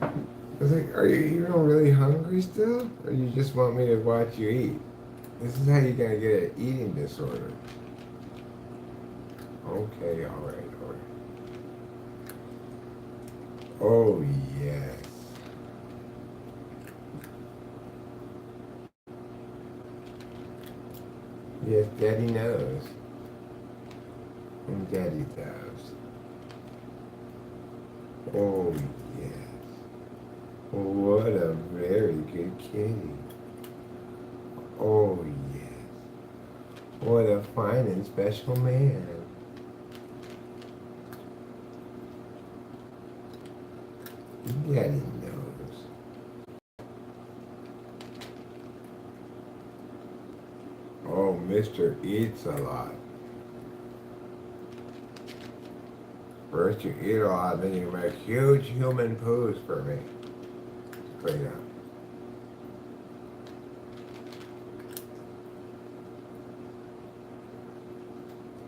I was like, are you even really hungry still? Or you just want me to watch you eat? This is how you're gonna get an eating disorder. Okay, alright. Oh, yes. Yes, Daddy knows. And Daddy does. Oh, yes. What a very good kitty. Oh, yes. What a fine and special man. Daddy knows. Oh, Mr. Eats a Lot. First you eat a lot, then you make huge human poos for me to clean up.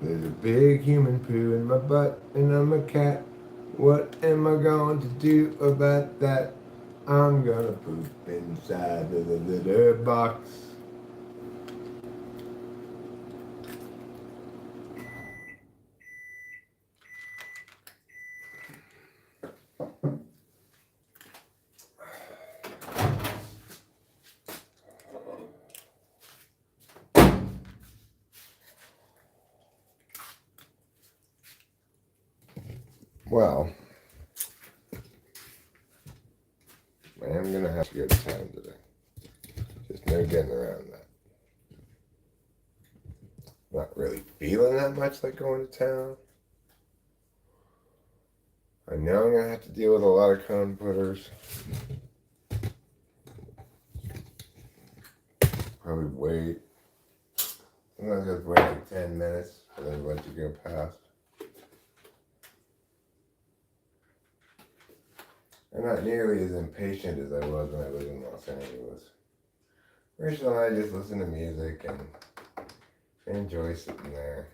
There's a big human poo in my butt, and I'm a cat. What am I going to do about that? I'm gonna poop inside of the litter box. Well, I am gonna have to go to town today. Just no getting around that. Not really feeling that much like going to town. I know I'm gonna have to deal with a lot of cone putters. Probably wait. Sometimes I have to wait like 10 minutes for them to let you go past. I'm not nearly as impatient as I was when I lived in Los Angeles. Rachel and I just listen to music and enjoy sitting there.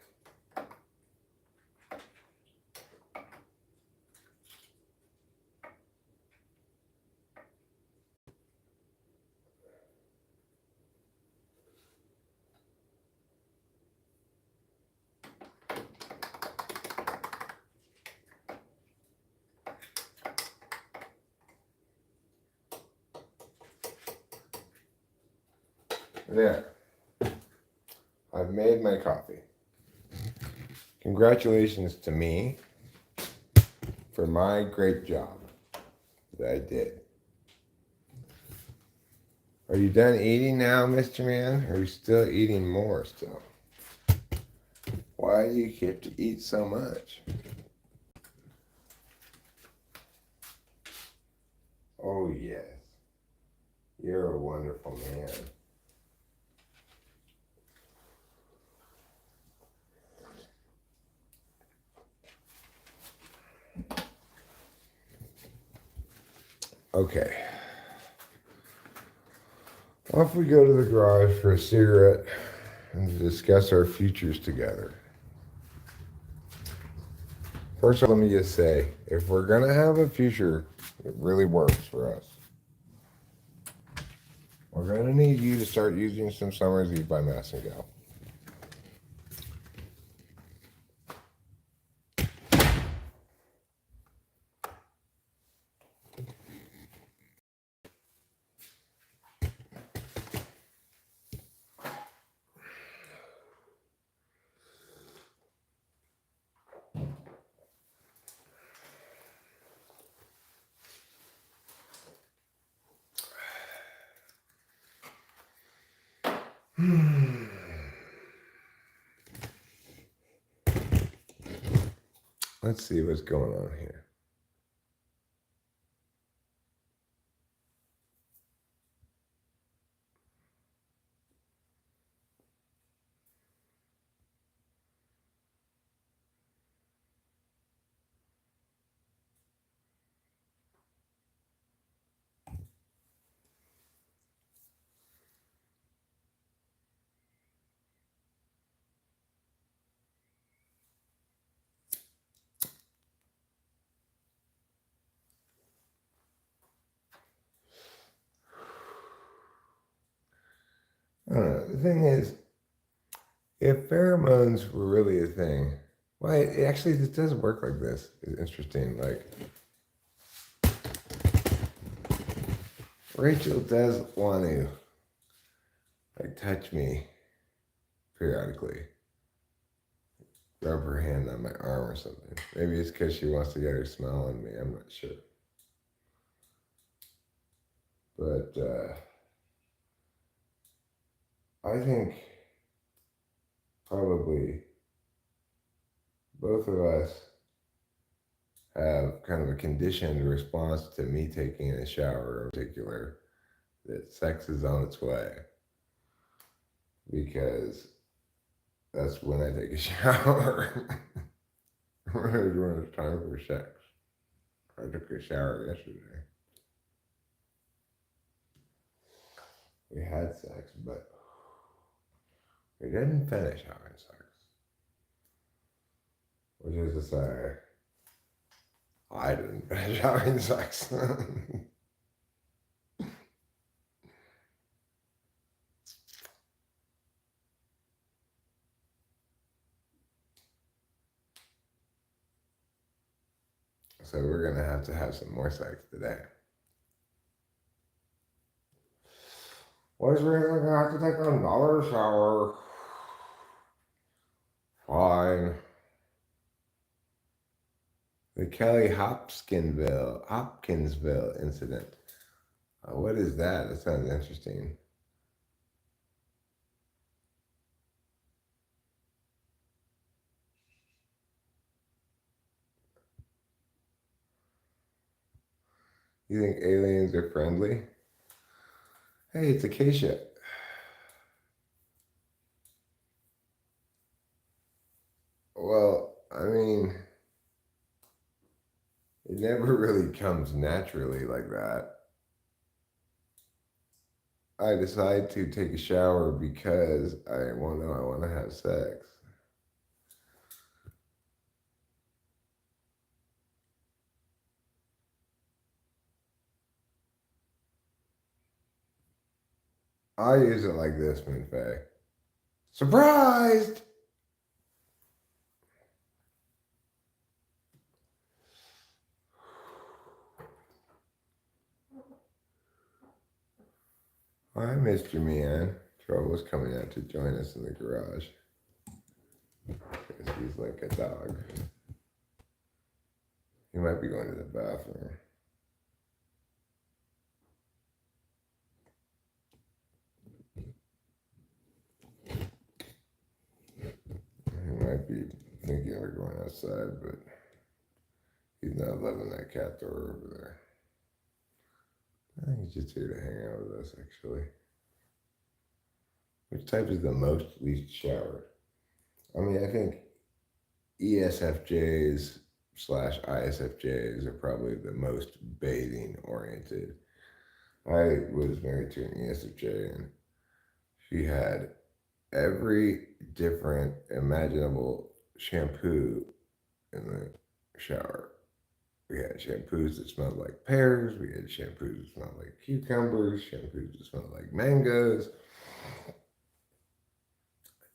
There. I've made my coffee. Congratulations to me for my great job that I did. Are you done eating now, Mr. Man? Or are you still eating more still? Why do you get to eat so much? Oh, yes. You're a wonderful man. Okay. Off we go to the garage for a cigarette and to discuss our futures together. First of all, let me just say, if we're going to have a future that really works for us, we're going to need you to start using some Summer's Eve by Massengill. Let's see what's going on here. I don't know. The thing is, if pheromones were really a thing, well, it doesn't work like this. It's interesting. Like, Rachel does want to, like, touch me periodically. Rub her hand on my arm or something. Maybe it's because she wants to get her smell on me. I'm not sure. But I think probably both of us have kind of a conditioned response to me taking a shower in particular, that sex is on its way. Because That's when I take a shower. When it's time for sex. I took a shower yesterday. We had sex, but we didn't finish having sex. Which is to say, I didn't finish having sex. So we're going to have some more sex today. Which means we're going to have to take another shower. Fine. The Kelly Hopkinsville incident. What is that? That sounds interesting. You think aliens are friendly? Hey, it's Acacia. Well, I mean, it never really comes naturally like that. I decide to take a shower because I want to have sex. I use it like this, Minfei. Surprised! Hi, Mr. Man. Trouble's coming out to join us in the garage. Because he's like a dog. He might be going to the bathroom. He might be thinking of going outside, but he's not loving that cat door over there. I think he's just here to hang out with us, actually. Which type is the most least showered? I mean, I think ESFJs slash ISFJs are probably the most bathing oriented. I was married to an ESFJ and she had every different imaginable shampoo in the shower. We had shampoos that smelled like pears. We had shampoos that smelled like cucumbers. Shampoos that smelled like mangoes.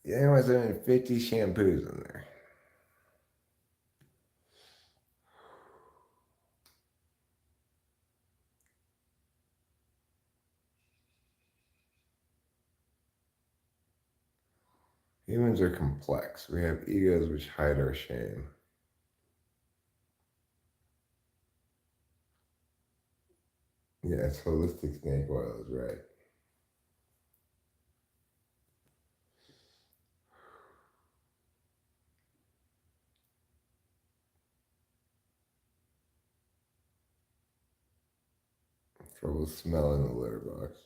Yeah, there was 50 shampoos in there. Humans are complex. We have egos which hide our shame. Yes, holistic snake oil is right. Trouble smelling the litter box.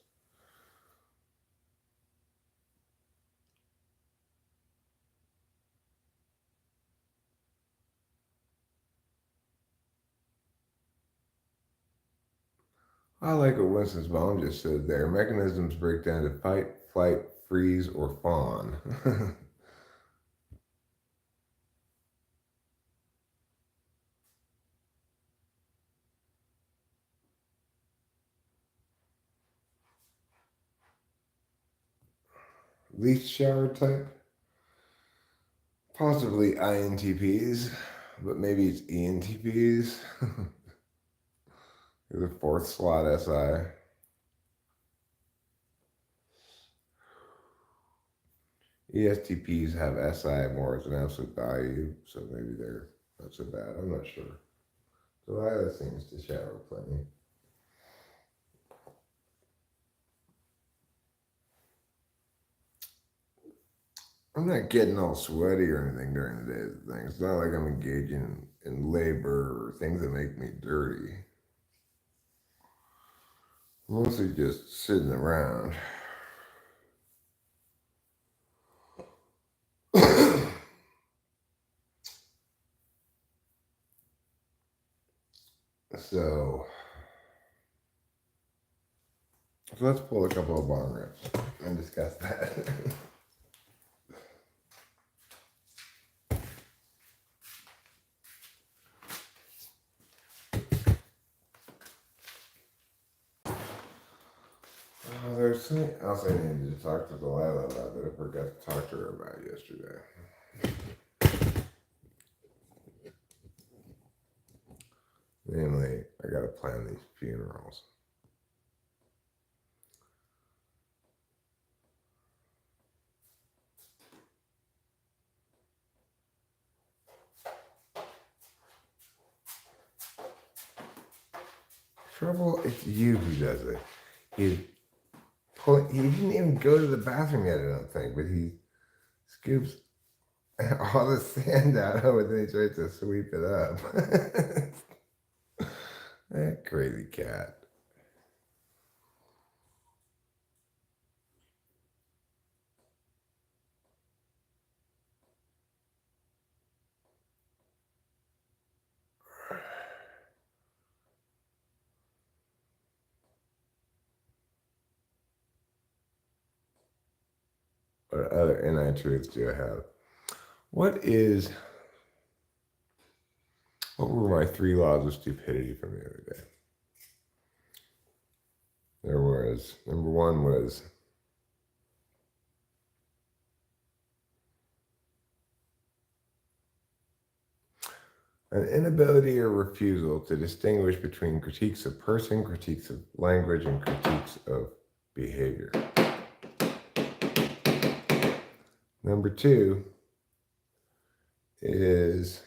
I like what Winston's mom just said there. Mechanisms break down to fight, flight, freeze, or fawn. Least shower type? Possibly INTPs, but maybe it's ENTPs. The fourth slot SI. ESTPs have SI more as an absolute value, so maybe they're not so bad. I'm not sure. Delilah seems to shower plenty. I'm not getting all sweaty or anything during the day. Thing. It's not like I'm engaging in labor or things that make me dirty. Mostly just sitting around. So let's pull a couple of bond rips and discuss that. There's something else I needed to talk to Delilah about that I forgot to talk to her about yesterday. Namely, I gotta plan these funerals. Trouble, it's you who does it. He didn't even go to the bathroom yet, I don't think, but he scoops all the sand out of it and he tries to sweep it up. That crazy cat. What other NI truths do I have? What were my 3 laws of stupidity from the other day? There was, number 1 was an inability or refusal to distinguish between critiques of person, critiques of language, and critiques of behavior. Number 2 is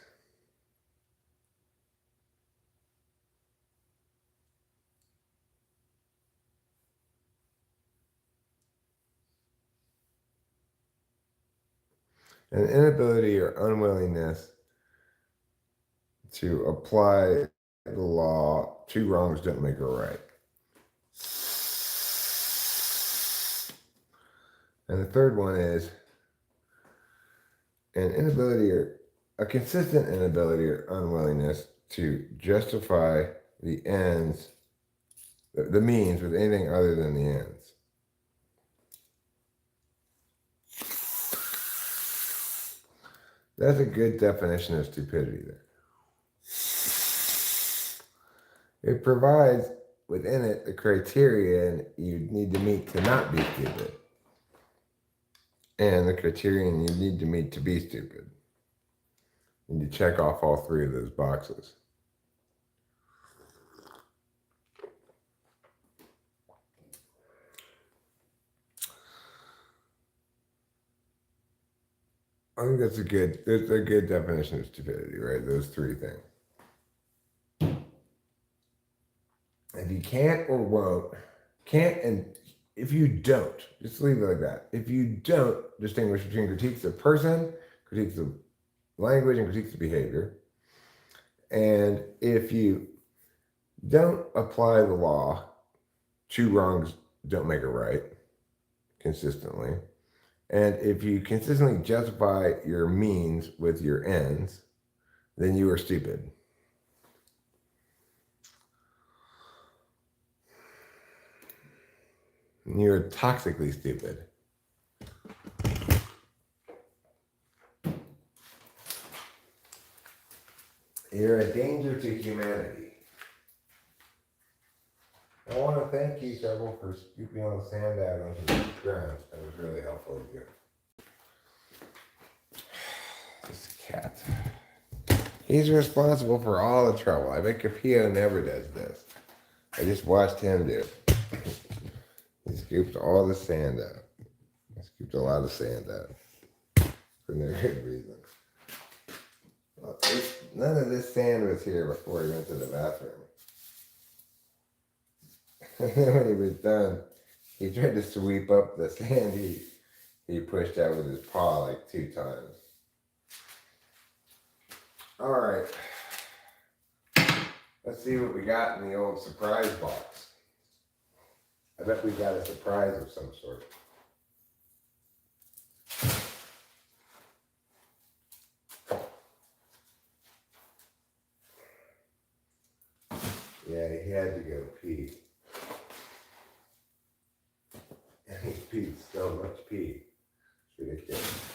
an inability or unwillingness to apply the law. 2 wrongs don't make a right. And the third one is an inability or a consistent inability or unwillingness to justify the ends, the means with anything other than the ends. That's a good definition of stupidity there. It provides within it the criterion you need to meet to not be stupid, and the criterion you need to meet to be stupid. And you check off all 3 of those boxes. I think that's a good definition of stupidity, right? Those 3 things. If you can't or won't, and if you don't, just leave it like that. If you don't distinguish between critiques of person, critiques of language, and critiques of behavior, and if you don't apply the law, 2 wrongs don't make a right consistently, and if you consistently justify your means with your ends, then you are stupid. You're toxically stupid. You're a danger to humanity. I want to thank you, Trouble, for scooping all the sand out onto the ground. That was really helpful of you. This cat. He's responsible for all the trouble. I bet Capillo never does this. I just watched him do it. He scooped all the sand out. He scooped a lot of sand out. For no good reason. Well, none of this sand was here before he went to the bathroom. And then when he was done, he tried to sweep up the sand he pushed out with his paw like 2 times. All right. Let's see what we got in the old surprise box. I bet we got a surprise of some sort. Yeah, he had to go pee. And he peed so much pee. It's ridiculous.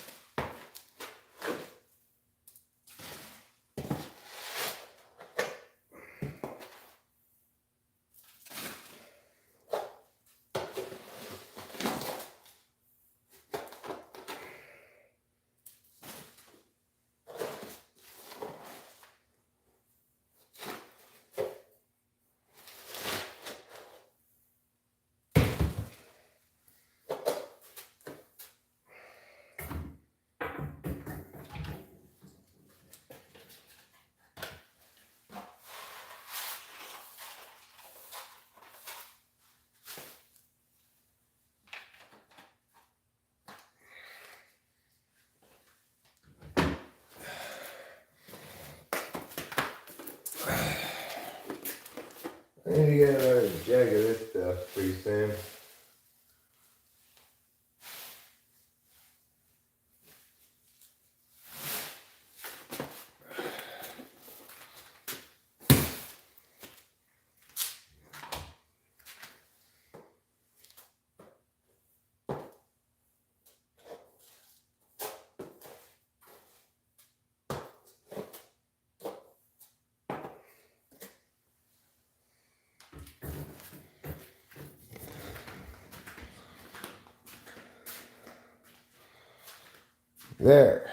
I need to get another jug of this stuff pretty soon. There.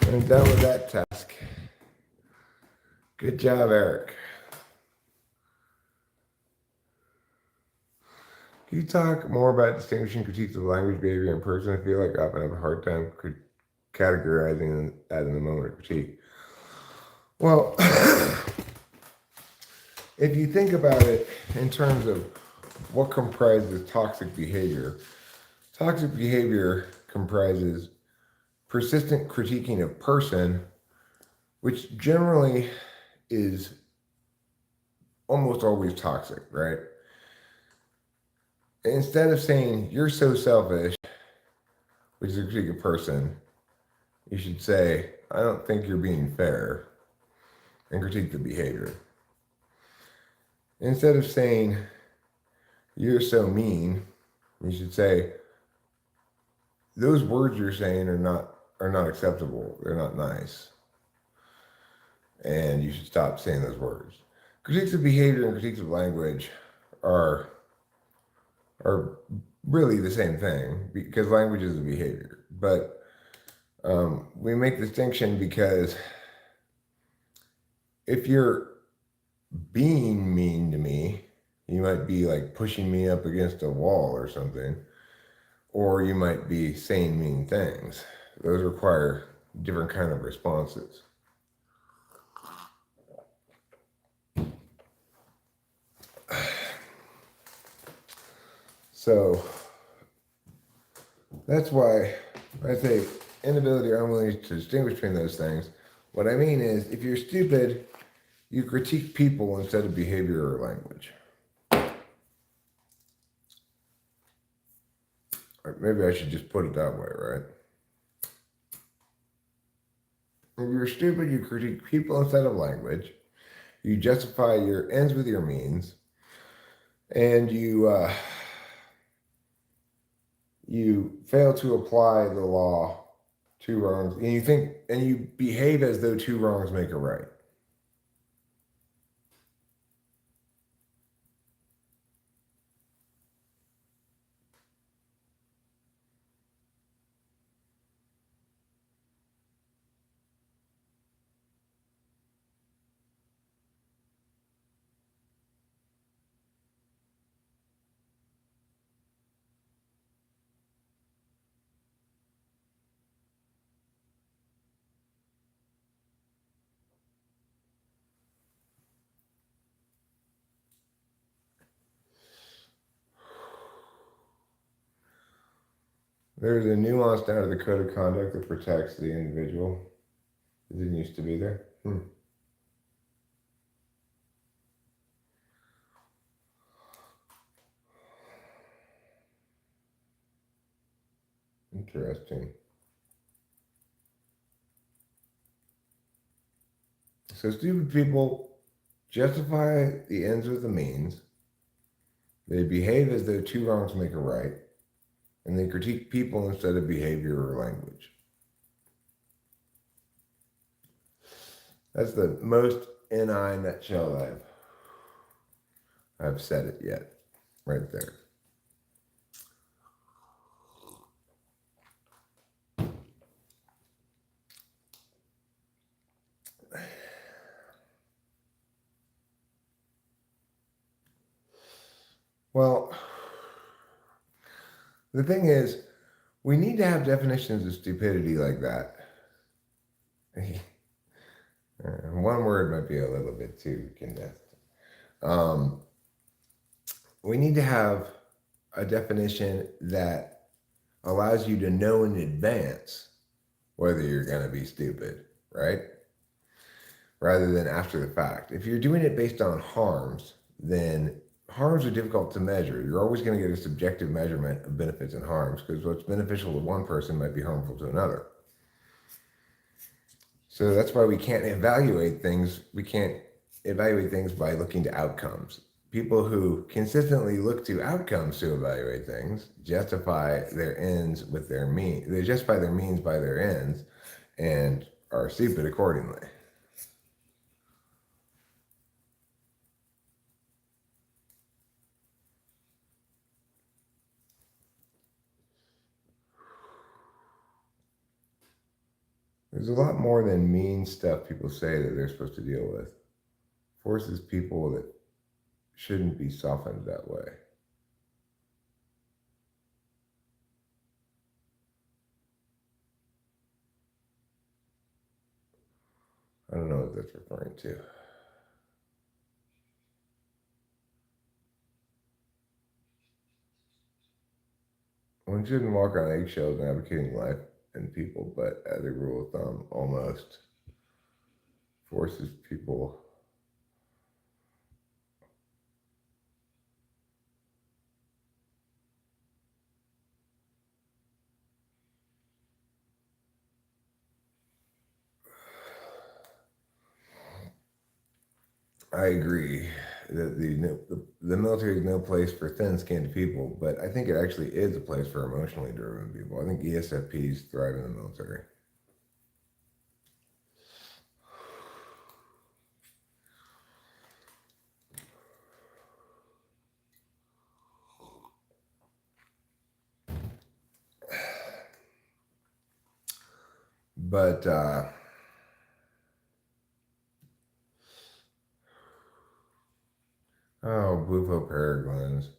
I'm done with that task. Good job, Eric. Can you talk more about distinguishing critiques of language, behavior, and person? I feel like I often have a hard time categorizing that in the moment of critique. Well, if you think about it in terms of what comprises toxic behavior comprises persistent critiquing of person, which generally is almost always toxic, right? Instead of saying, you're so selfish, which is a critique of person, you should say, I don't think you're being fair, and critique the behavior. Instead of saying, you're so mean, you should say, those words you're saying are not acceptable. They're not nice. And you should stop saying those words. Critiques of behavior and critiques of language are really the same thing because language is a behavior. But we make distinction because if you're being mean to me, you might be like pushing me up against a wall or something, or you might be saying mean things. Those require different kind of responses. So that's why I say inability or unwillingness to distinguish between those things. What I mean is, if you're stupid, you critique people instead of behavior or language. Or maybe I should just put it that way, right? If you're stupid, you critique people instead of language. You justify your ends with your means, and you fail to apply the law. Two wrongs, and you behave as though two wrongs make a right. There's a nuance down to the code of conduct that protects the individual. It didn't used to be there. Interesting. So stupid people justify the ends with the means. They behave as though two wrongs make a right, and they critique people instead of behavior or language. That's the most NI nutshell I've said it yet, right there. Well, the thing is, we need to have definitions of stupidity like that. One word might be a little bit too condensed. We need to have a definition that allows you to know in advance whether you're going to be stupid, right? Rather than after the fact. If you're doing it based on harms, then harms are difficult to measure. You're always going to get a subjective measurement of benefits and harms because what's beneficial to one person might be harmful to another. So that's why we can't evaluate things. We can't evaluate things by looking to outcomes. People who consistently look to outcomes to evaluate things justify their ends with their means. They justify their means by their ends and are stupid accordingly. There's a lot more than mean stuff people say that they're supposed to deal with. Forces people that shouldn't be softened that way. I don't know what that's referring to. One shouldn't walk on eggshells in advocating life and people, but as a rule of thumb, almost forces people. I agree that the military is no place for thin-skinned people, but I think it actually is a place for emotionally driven people. I think ESFPs thrive in the military. But oh, bufo peregrines.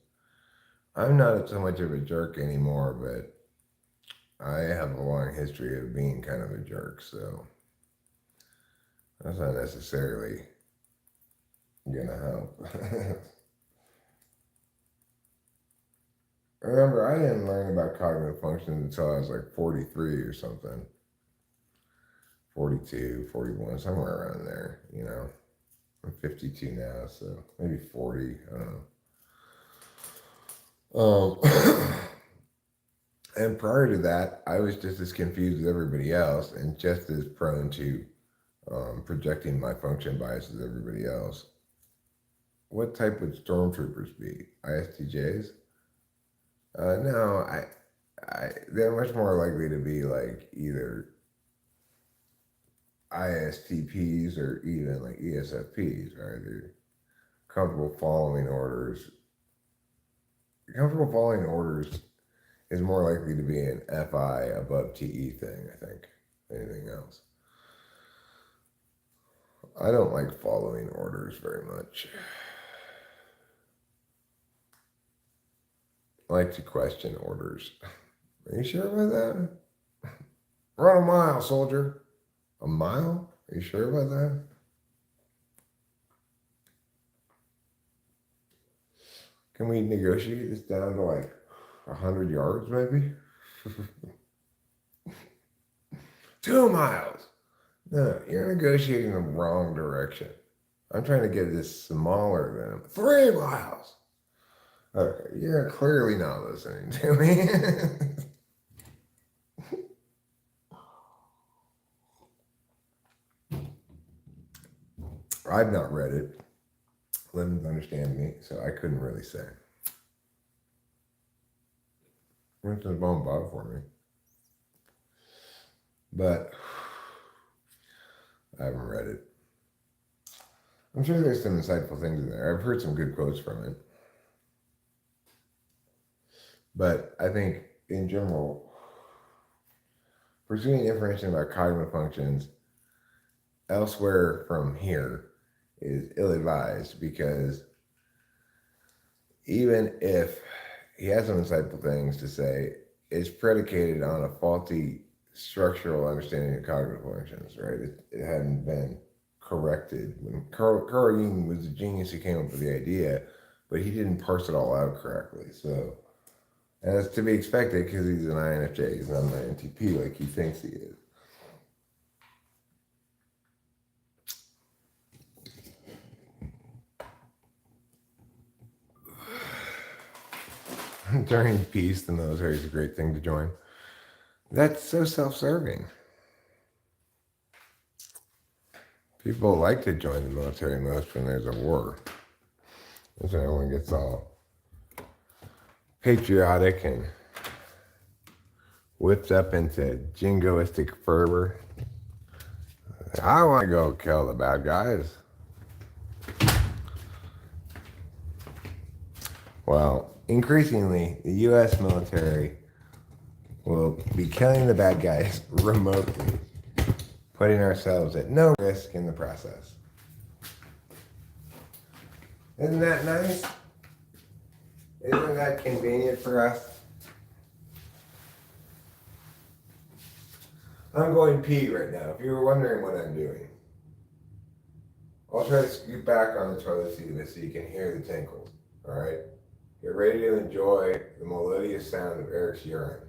I'm not so much of a jerk anymore, but I have a long history of being kind of a jerk, so that's not necessarily gonna help. Remember, I didn't learn about cognitive functions until I was like 43 or something. 42, 41, somewhere around there, you know. I'm 52 now, so maybe 40, I don't know. And prior to that, I was just as confused as everybody else and just as prone to projecting my function bias as everybody else. What type would stormtroopers be? ISTJs? No, they're much more likely to be like either ISTPs or even like ESFPs, right? They're comfortable following orders. Comfortable following orders is more likely to be an FI above TE thing, I think, than anything else. I don't like following orders very much. I like to question orders. Are you sure about that? Run a mile, soldier. A mile? Are you sure about that? Can we negotiate this down to like 100 yards, maybe? 2 miles. No, you're negotiating the wrong direction. I'm trying to get this smaller than 3 miles. Okay, you're clearly not listening to me. I've not read it. living to understand me, so I couldn't really say. Winston's mom bought it for me. But I haven't read it. I'm sure there's some insightful things in there. I've heard some good quotes from it. But I think, in general, pursuing information about cognitive functions elsewhere from here is ill-advised, because even if he has some insightful things to say, it's predicated on a faulty structural understanding of cognitive functions, right? It hadn't been corrected. When Carl Jung was a genius who came up with the idea, but he didn't parse it all out correctly. So, and that's to be expected because he's an INFJ, he's not an INTP like he thinks he is. During peace, the military is a great thing to join. That's so self-serving. People like to join the military most when there's a war. That's when everyone gets all patriotic and whipped up into jingoistic fervor. I want to go kill the bad guys. Well, increasingly, the U.S. military will be killing the bad guys remotely, putting ourselves at no risk in the process. Isn't that nice? Isn't that convenient for us? I'm going pee right now, if you were wondering what I'm doing. I'll try to scoot back on the toilet seat so you can hear the tinkles, alright? Get ready to enjoy the melodious sound of Eric's urine.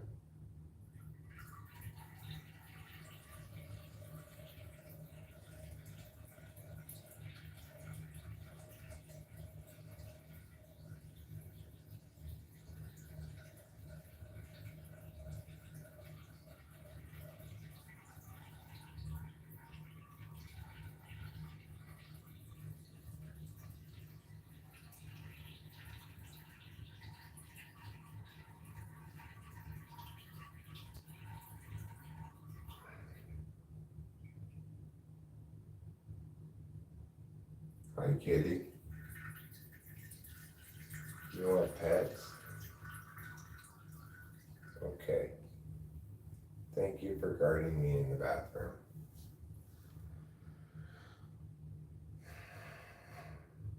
Hi, kitty. You want pets? Okay. Thank you for guarding me in the bathroom.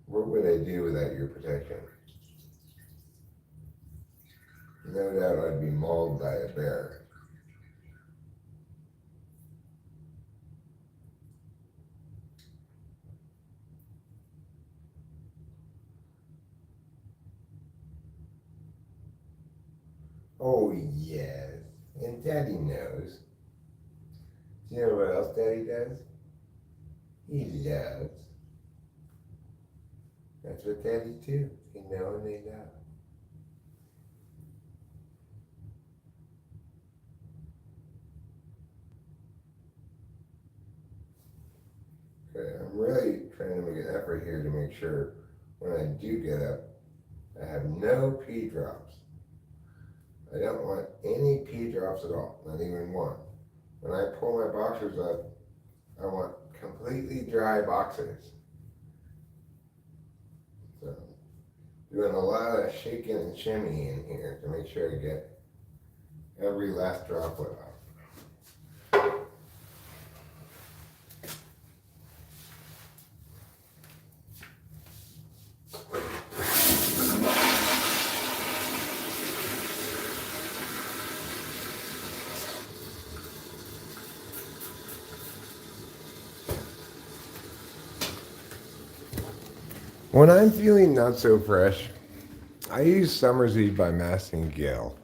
What would I do without your protection? No doubt I'd be mauled by a bear. Oh, yes. And Daddy knows. Do you know what else Daddy does? He loves. That's what Daddies do. They know and they love. Okay, I'm really trying to make an effort here to make sure when I do get up, I have no pee drops. I don't want any pee drops at all, not even one. When I pull my boxers up, I want completely dry boxers. So, doing a lot of shaking and shimmying here to make sure I get every last droplet off. When I'm feeling not so fresh, I use Summer's Eve by Masking Gill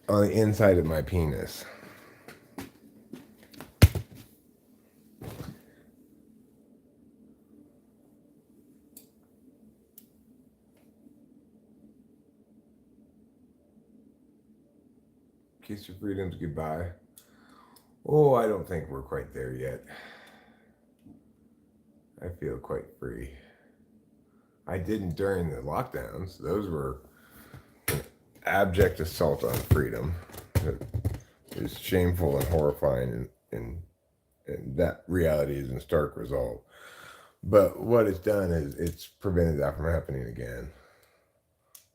on the inside of my penis. Kiss your freedoms goodbye. Oh, I don't think we're quite there yet. I feel quite free. I didn't during the lockdowns. Those were abject assault on freedom. It is shameful and horrifying, and that reality is in stark result. But what it's done is it's prevented that from happening again.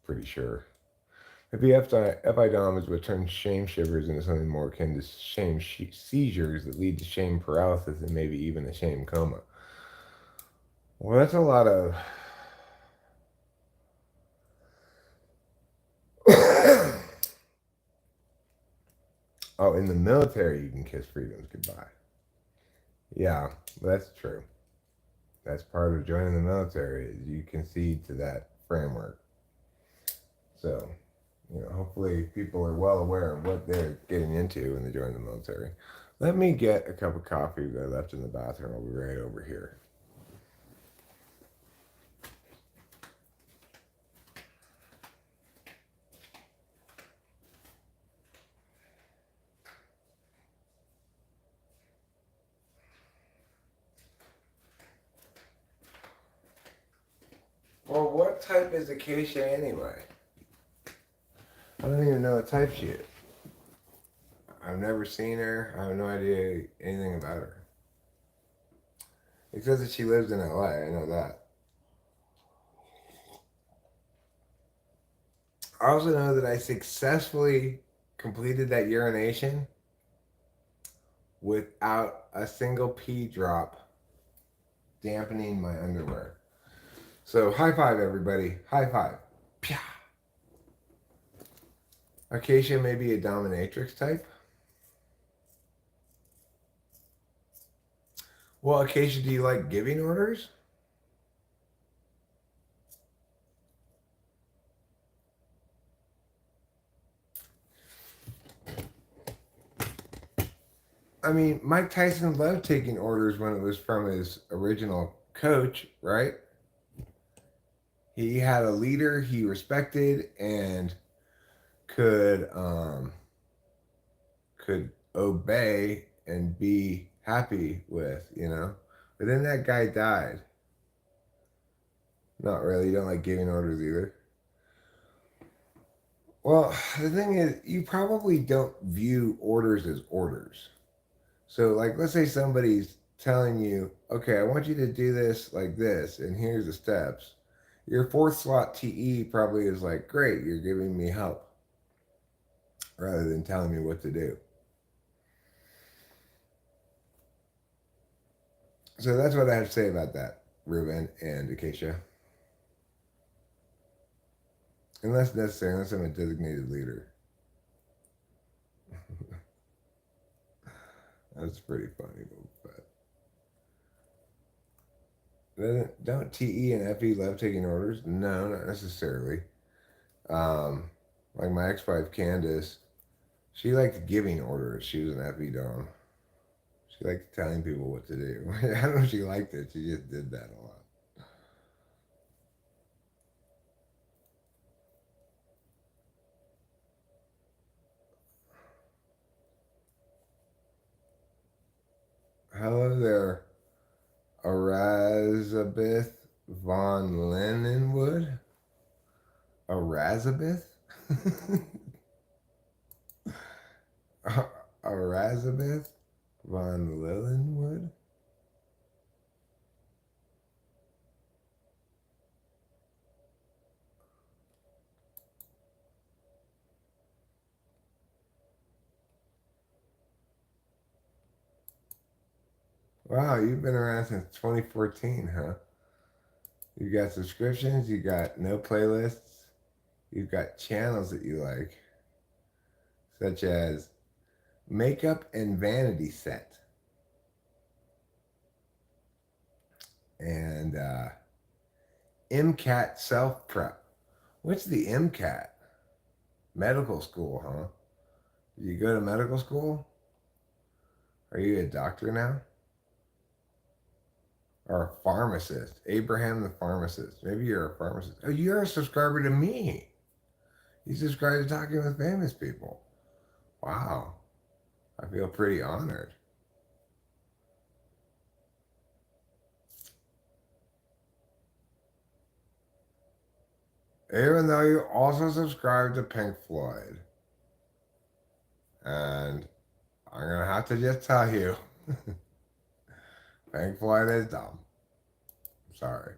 Pretty sure. If the FI-DOM is what turns shame shivers into something more akin to seizures that lead to shame paralysis and maybe even a shame coma. Well, that's a lot of. Oh, in the military, you can kiss freedoms goodbye. Yeah, that's true. That's part of joining the military is you concede to that framework. So, hopefully people are well aware of what they're getting into when they join the military. Let me get a cup of coffee that I left in the bathroom. I'll be right over here. Well, what type is Acacia anyway? I don't even know what type she is. I've never seen her. I have no idea anything about her. It says that she lives in LA. I know that. I also know that I successfully completed that urination without a single pee drop dampening my underwear. So high five, everybody. High five. Pya. Acacia may be a dominatrix type. Well, Acacia, do you like giving orders? I mean, Mike Tyson loved taking orders when it was from his original coach, right? He had a leader he respected and could obey and be happy with. But then that guy died. Not really. You don't like giving orders either. Well, the thing is, you probably don't view orders as orders. So, like, let's say somebody's telling you, okay, I want you to do this like this, and here's the steps. Your fourth slot TE probably is like, great, you're giving me help rather than telling me what to do. So that's what I have to say about that, Ruben and Acacia. Unless necessary, unless I'm a designated leader. That's pretty funny, but don't TE and FE love taking orders? No, not necessarily. Like my ex-wife Candace, she liked giving orders. She was an FE dom. She liked telling people what to do. I don't know if she liked it. She just did that a lot. Hello there, Elizabeth von Leninwood. Elizabeth? Elizabeth von Leninwood? Wow, you've been around since 2014, huh? You got subscriptions, you got no playlists, you've got channels that you like, such as Makeup and Vanity Set and MCAT Self Prep. What's the MCAT? Medical school, huh? Did you go to medical school? Are you a doctor now? Or a pharmacist? Abraham the pharmacist. Maybe you're a pharmacist. Oh, you're a subscriber to me. You subscribe to Talking with Famous People. Wow. I feel pretty honored. Even though you also subscribe to Pink Floyd. And I'm going to have to just tell you, Pink Floyd is dumb. Sorry.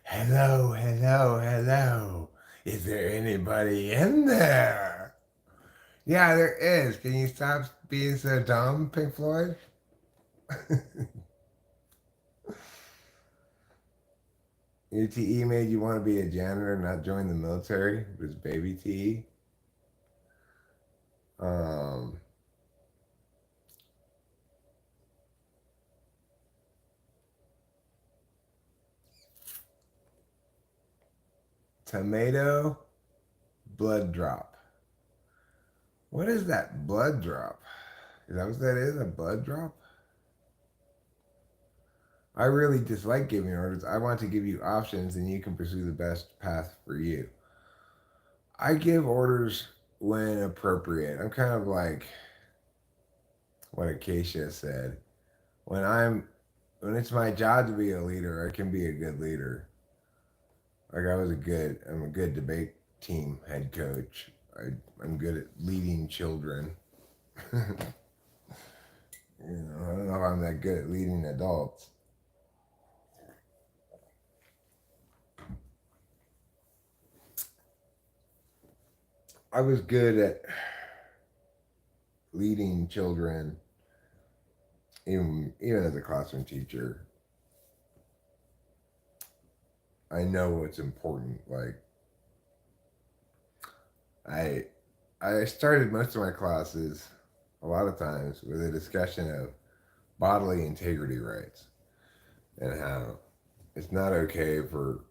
Hello, hello, hello. Is there anybody in there? Yeah, there is. Can you stop being so dumb, Pink Floyd? Your TE made you want to be a janitor, not join the military. It was baby TE. Um, Tomato blood drop. What is that blood drop? Is that what that is? A blood drop? I really dislike giving orders. I want to give you options and you can pursue the best path for you. I give orders when appropriate. I'm kind of like what Acacia said. When it's my job to be a leader, I can be a good leader. Like I'm a good debate team head coach. I'm good at leading children. I don't know if I'm that good at leading adults. I was good at leading children, even as a classroom teacher. I know what's important. Like I started most of my classes a lot of times with a discussion of bodily integrity rights and how it's not okay for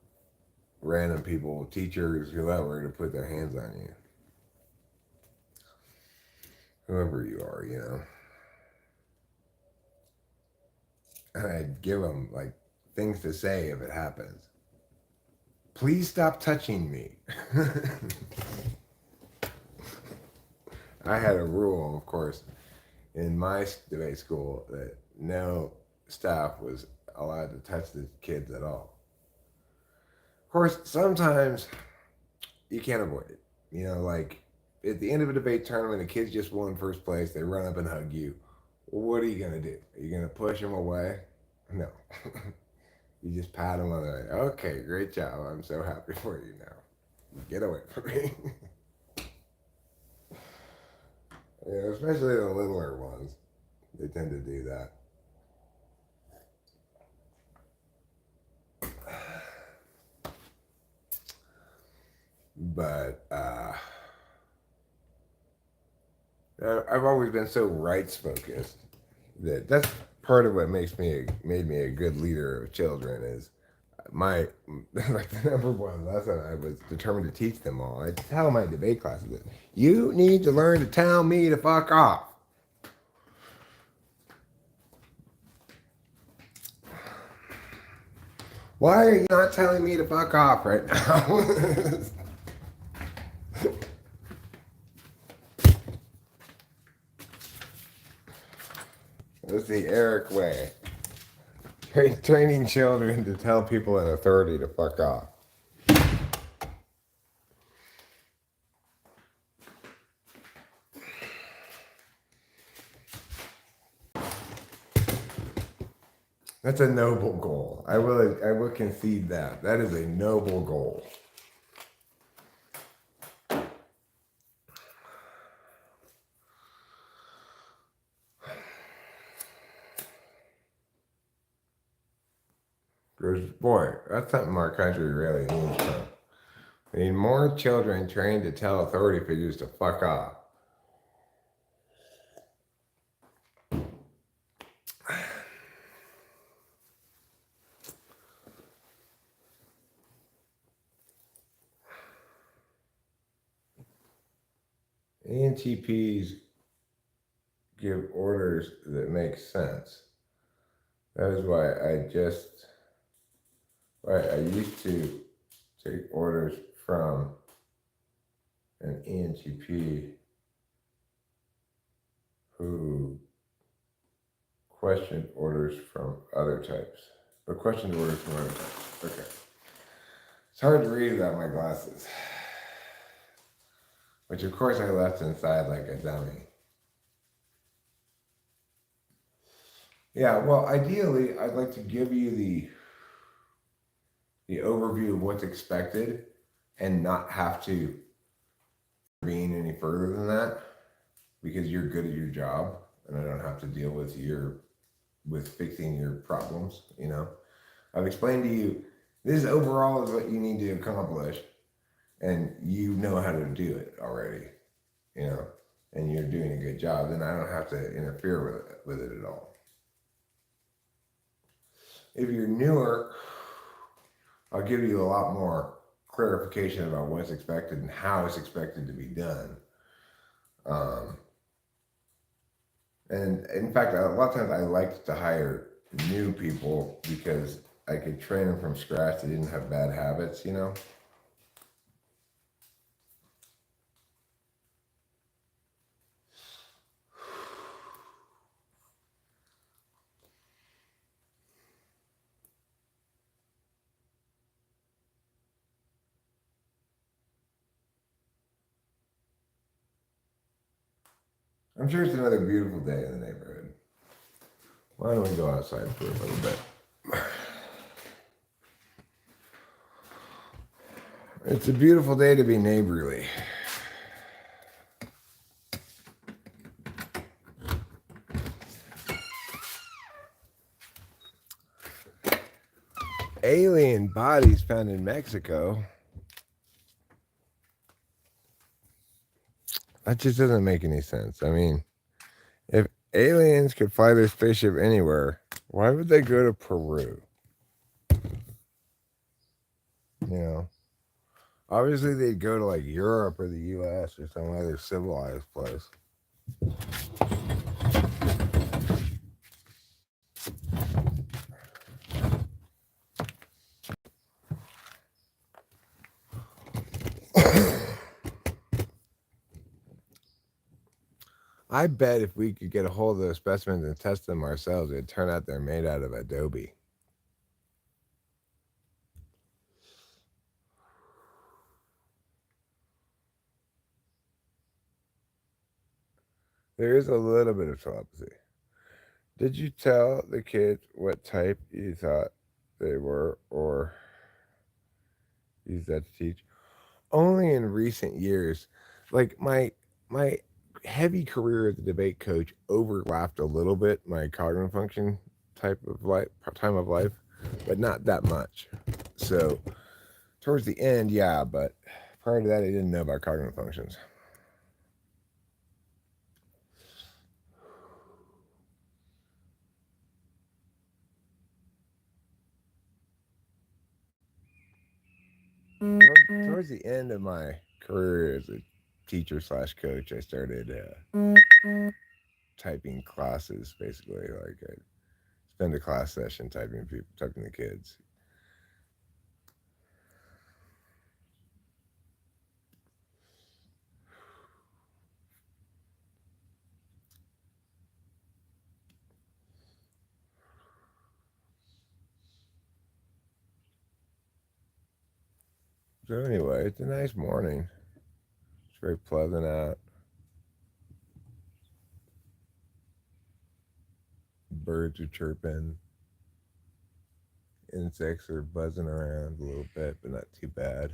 random people, teachers, whoever, to put their hands on you. Whoever you are, And I'd give them like things to say if it happens. Please stop touching me. I had a rule, of course, in my debate school that no staff was allowed to touch the kids at all. Of course, sometimes you can't avoid it. Like at the end of a debate tournament, the kids just won first place. They run up and hug you. Well, what are you going to do? Are you going to push them away? No. You just pat them on the head. Okay, great job. I'm so happy for you now. Get away from me. Especially the littler ones. They tend to do that. But I've always been so rights focused that's part of what made me a good leader of children is my like the number one lesson I was determined to teach them all. I tell my debate classes that you need to learn to tell me to fuck off. Why are you not telling me to fuck off right now? That's the Eric way. Training children to tell people in authority to fuck off. That's a noble goal. I will concede that. That is a noble goal. Because, boy, that's something our country really needs. We need more children trained to tell authority figures to fuck off. ENTPs give orders that make sense. That is why I used to take orders from an ENTP who questioned orders from other types. Or questioned orders from other types. Okay. It's hard to read without my glasses, which of course I left inside like a dummy. Yeah, well, ideally, I'd like to give you the overview of what's expected and not have to intervene any further than that because you're good at your job and I don't have to deal with fixing your problems, you know. I've explained to you this overall is what you need to accomplish and you know how to do it already, you know, and you're doing a good job, then I don't have to interfere with it at all. If you're newer, I'll give you a lot more clarification about what's expected and how it's expected to be done. Um, and in fact, a lot of times I like to hire new people because I could train them from scratch. They didn't have bad habits, you know. I'm sure it's another beautiful day in the neighborhood. Why don't we go outside for a little bit? It's a beautiful day to be neighborly. Alien bodies found in Mexico. That just doesn't make any sense. I mean, if aliens could fly their spaceship anywhere, why would they go to Peru? You know, obviously they'd go to like Europe or the U.S. or some other civilized place. I bet if we could get a hold of those specimens and test them ourselves, it'd turn out they're made out of adobe. There is a little bit of telepathy. Did you tell the kids what type you thought they were or use that to teach? Only in recent years. Like my heavy career as a debate coach overlapped a little bit my cognitive function type of life time of life, but not that much. So towards the end, yeah, but prior to that I didn't know about cognitive functions. Towards the end of my career as a teacher slash coach, I started typing classes. Basically, like I spend a class session typing the kids. So anyway, it's a nice morning. It's very pleasant out. Birds are chirping. Insects are buzzing around a little bit, but not too bad.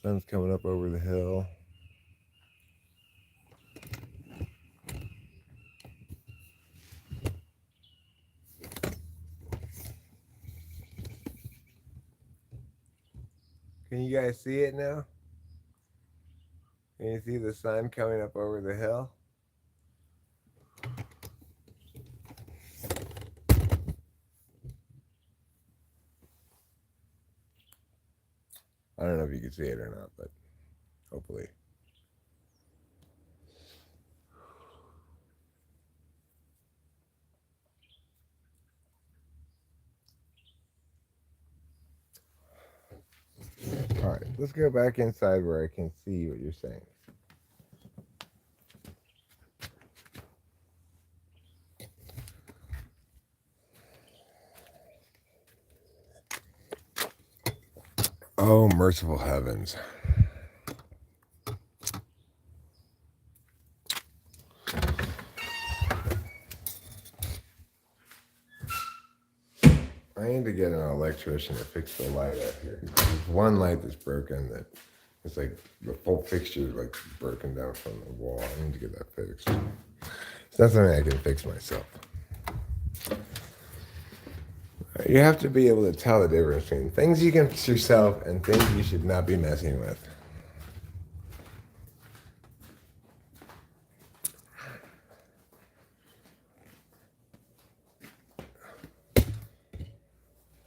Sun's coming up over the hill. Can you guys see it now? Can you see the sun coming up over the hill? I don't know if you can see it or not, but hopefully. All right, let's go back inside where I can see what you're saying. Oh, merciful heavens. I need to get an electrician to fix the light out here. There's one light that's broken that it's like the full fixture is like broken down from the wall. I need to get that fixed. It's not something I can fix myself. You have to be able to tell the difference between things you can fix yourself and things you should not be messing with.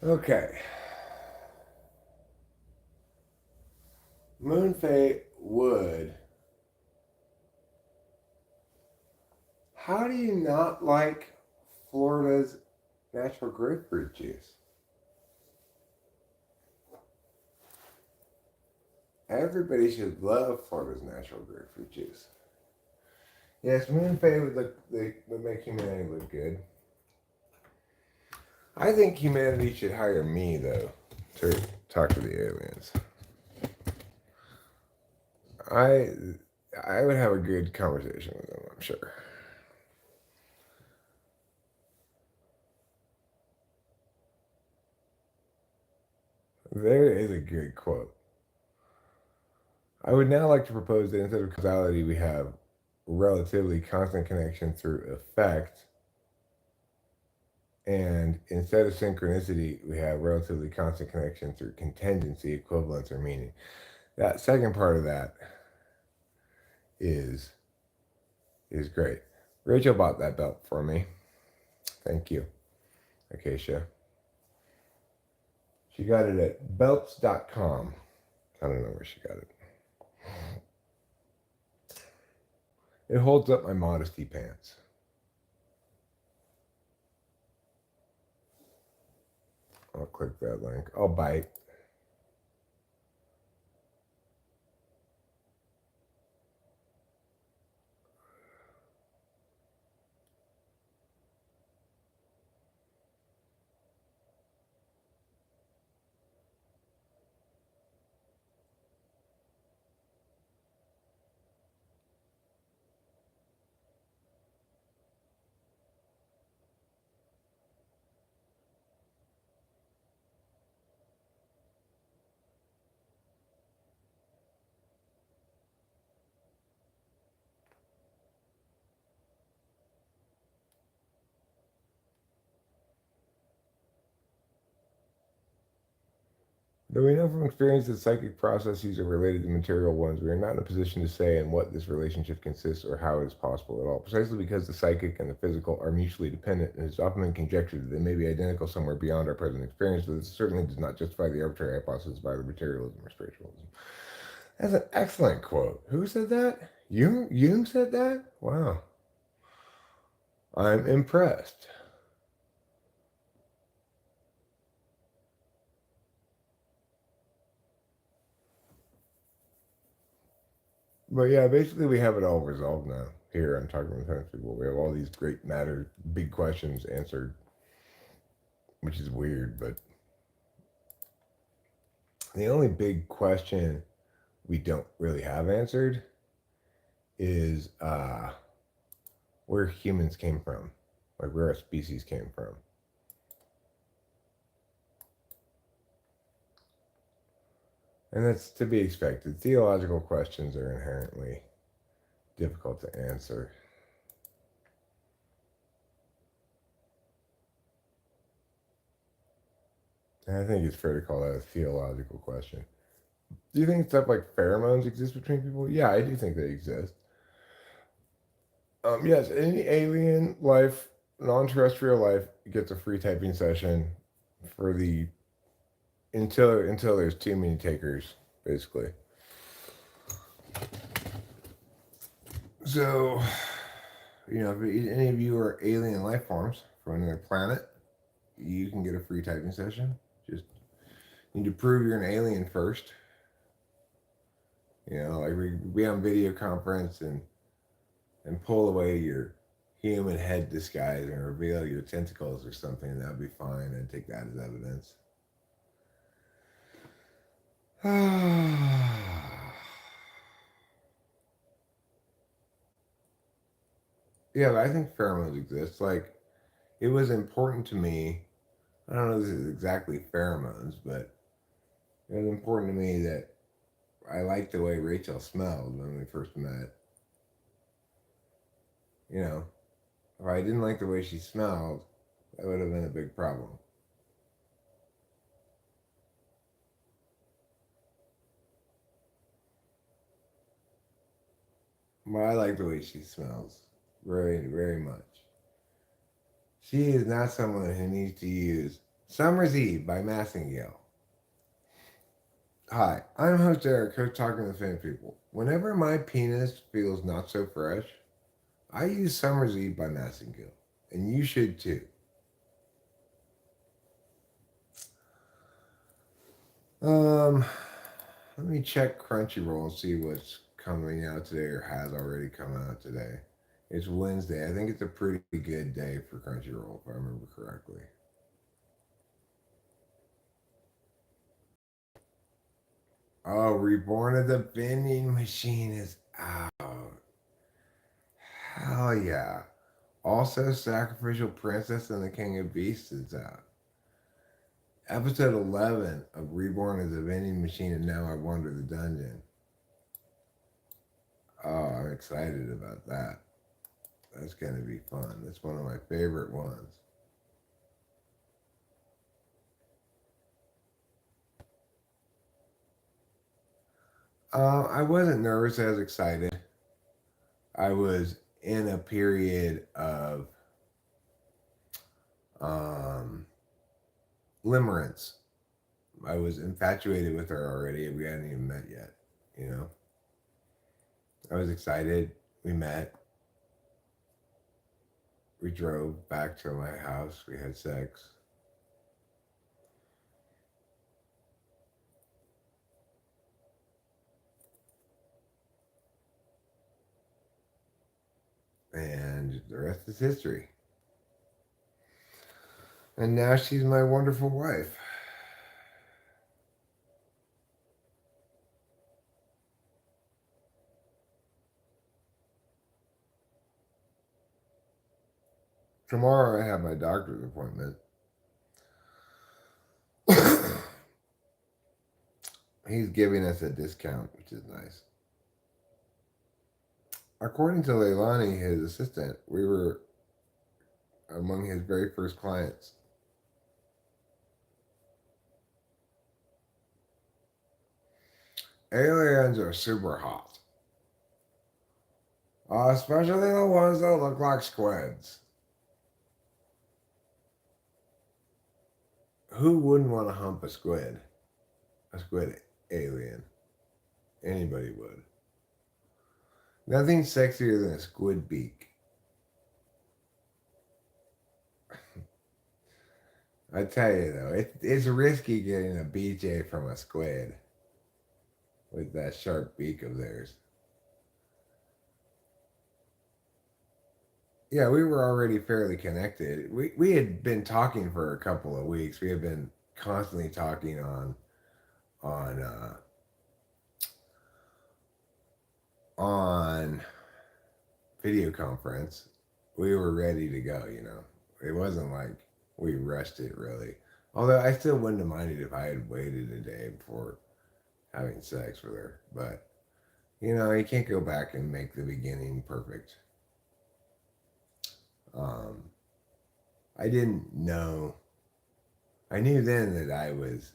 Okay. Moonfei Wood. How do you not like Florida's natural grapefruit juice? Everybody should love Florida's natural grapefruit juice. Yes, Moonfei would make humanity look good. I think humanity should hire me though to talk to the aliens. I would have a good conversation with them, I'm sure. There is a good quote. I would now like to propose that instead of causality, we have relatively constant connection through effect. And instead of synchronicity, we have relatively constant connection through contingency, equivalence, or meaning. That second part of that is great. Rachel bought that belt for me. Thank you, Acacia. She got it at belts.com. I don't know where she got it. It holds up my modesty pants. I'll click that link. I'll bite. Though we know from experience that psychic processes are related to material ones, we are not in a position to say in what this relationship consists or how it is possible at all. Precisely because the psychic and the physical are mutually dependent, and it has often been conjectured that they may be identical somewhere beyond our present experience, but this certainly does not justify the arbitrary hypothesis of either materialism or spiritualism. That's an excellent quote. Who said that? Jung said that? Wow. I'm impressed. But yeah, basically we have it all resolved now. Here I'm talking with hundreds of people. We have all these great matter, big questions answered, which is weird. But the only big question we don't really have answered is where humans came from, like where our species came from. And that's to be expected. Theological questions are inherently difficult to answer. And I think it's fair to call that a theological question. Do you think stuff like pheromones exist between people? Yeah, I do think they exist. Yes, any alien life, non-terrestrial life, gets a free typing session for the until there's too many takers, basically. So, if any of you are alien life forms from another planet, you can get a free typing session. Just need to prove you're an alien first. Like we be on video conference and pull away your human head disguise and reveal your tentacles or something, that would be fine, and take that as evidence. Yeah, but I think pheromones exist. Like, it was important to me. I don't know if this is exactly pheromones, but it was important to me that I liked the way Rachel smelled when we first met. You know, if I didn't like the way she smelled, that would have been a big problem. But I like the way she smells very, very much. She is not someone who needs to use Summer's Eve by Massingale. Hi, I'm host Eric, host Talking to Fan People. Whenever my penis feels not so fresh, I use Summer's Eve by Massingale, and you should too. Um, Let me check Crunchyroll and see what's coming out today or has already come out today. It's Wednesday. I think it's a pretty good day for Crunchyroll, if I remember correctly. Oh, Reborn of the Vending Machine is out. Hell yeah. Also, Sacrificial Princess and the King of Beasts is out. Episode 11 of Reborn as a Vending Machine and Now I Wander the Dungeon. Oh, I'm excited about that. That's going to be fun. That's one of my favorite ones. I wasn't nervous. I was excited. I was in a period of um, limerence. I was infatuated with her already. We hadn't even met yet. You know, I was excited. We met. We drove back to my house. We had sex. And the rest is history. And now she's my wonderful wife. Tomorrow I have my doctor's appointment. He's giving us a discount, which is nice. According to Leilani, his assistant, we were among his very first clients. Aliens are super hot, especially the ones that look like squids. Who wouldn't want to hump a squid? A squid alien. Anybody would. Nothing sexier than a squid beak. I tell you though, it's risky getting a BJ from a squid with that sharp beak of theirs. Yeah, we were already fairly connected. We had been talking for a couple of weeks. We had been constantly talking on on video conference. We were ready to go. You know, it wasn't like we rushed it really. Although I still wouldn't have minded if I had waited a day before having sex with her. But you know, you can't go back and make the beginning perfect. Um, I didn't know. I knew then that I was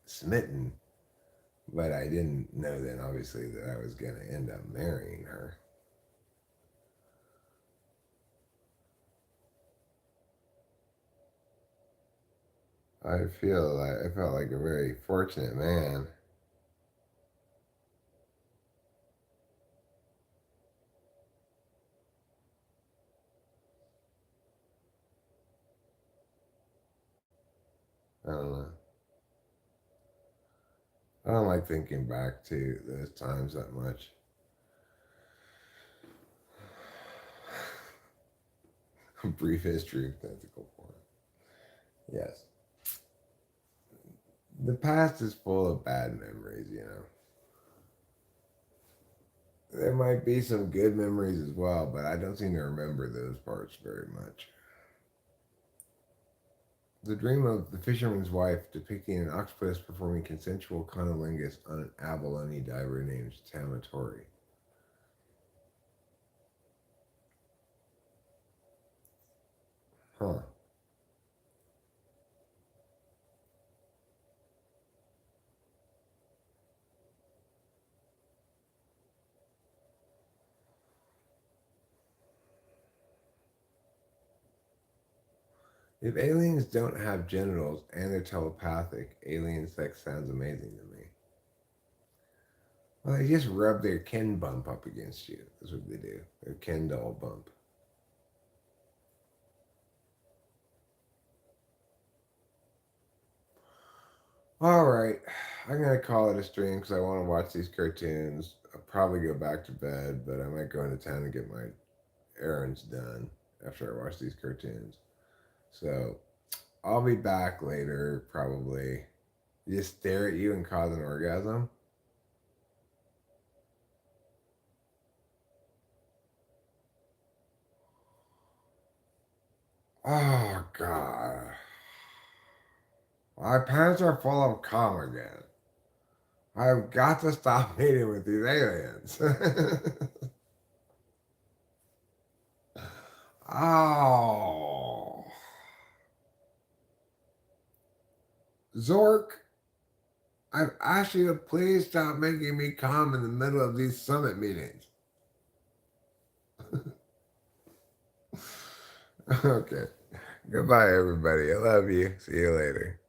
smitten, but I didn't know then, obviously, that I was going to end up marrying her. I felt like a very fortunate man. I don't know. I don't like thinking back to those times that much. Brief history of tentacle porn. Yes. The past is full of bad memories, There might be some good memories as well, but I don't seem to remember those parts very much. The dream of the fisherman's wife depicting an octopus performing consensual cunnilingus on an abalone diver named Tamatori. Huh. If aliens don't have genitals and they're telepathic, alien sex sounds amazing to me. Well, they just rub their Ken bump up against you. That's what they do. Their Ken doll bump. All right. I'm going to call it a stream because I want to watch these cartoons. I'll probably go back to bed, but I might go into town and get my errands done after I watch these cartoons. So I'll be back later, probably. Just stare at you and cause an orgasm. Oh, God. My pants are full of cum again. I've got to stop meeting with these aliens. Oh. Zork, I've asked you to please stop making me come in the middle of these summit meetings. Okay. Goodbye, everybody. I love you. See you later.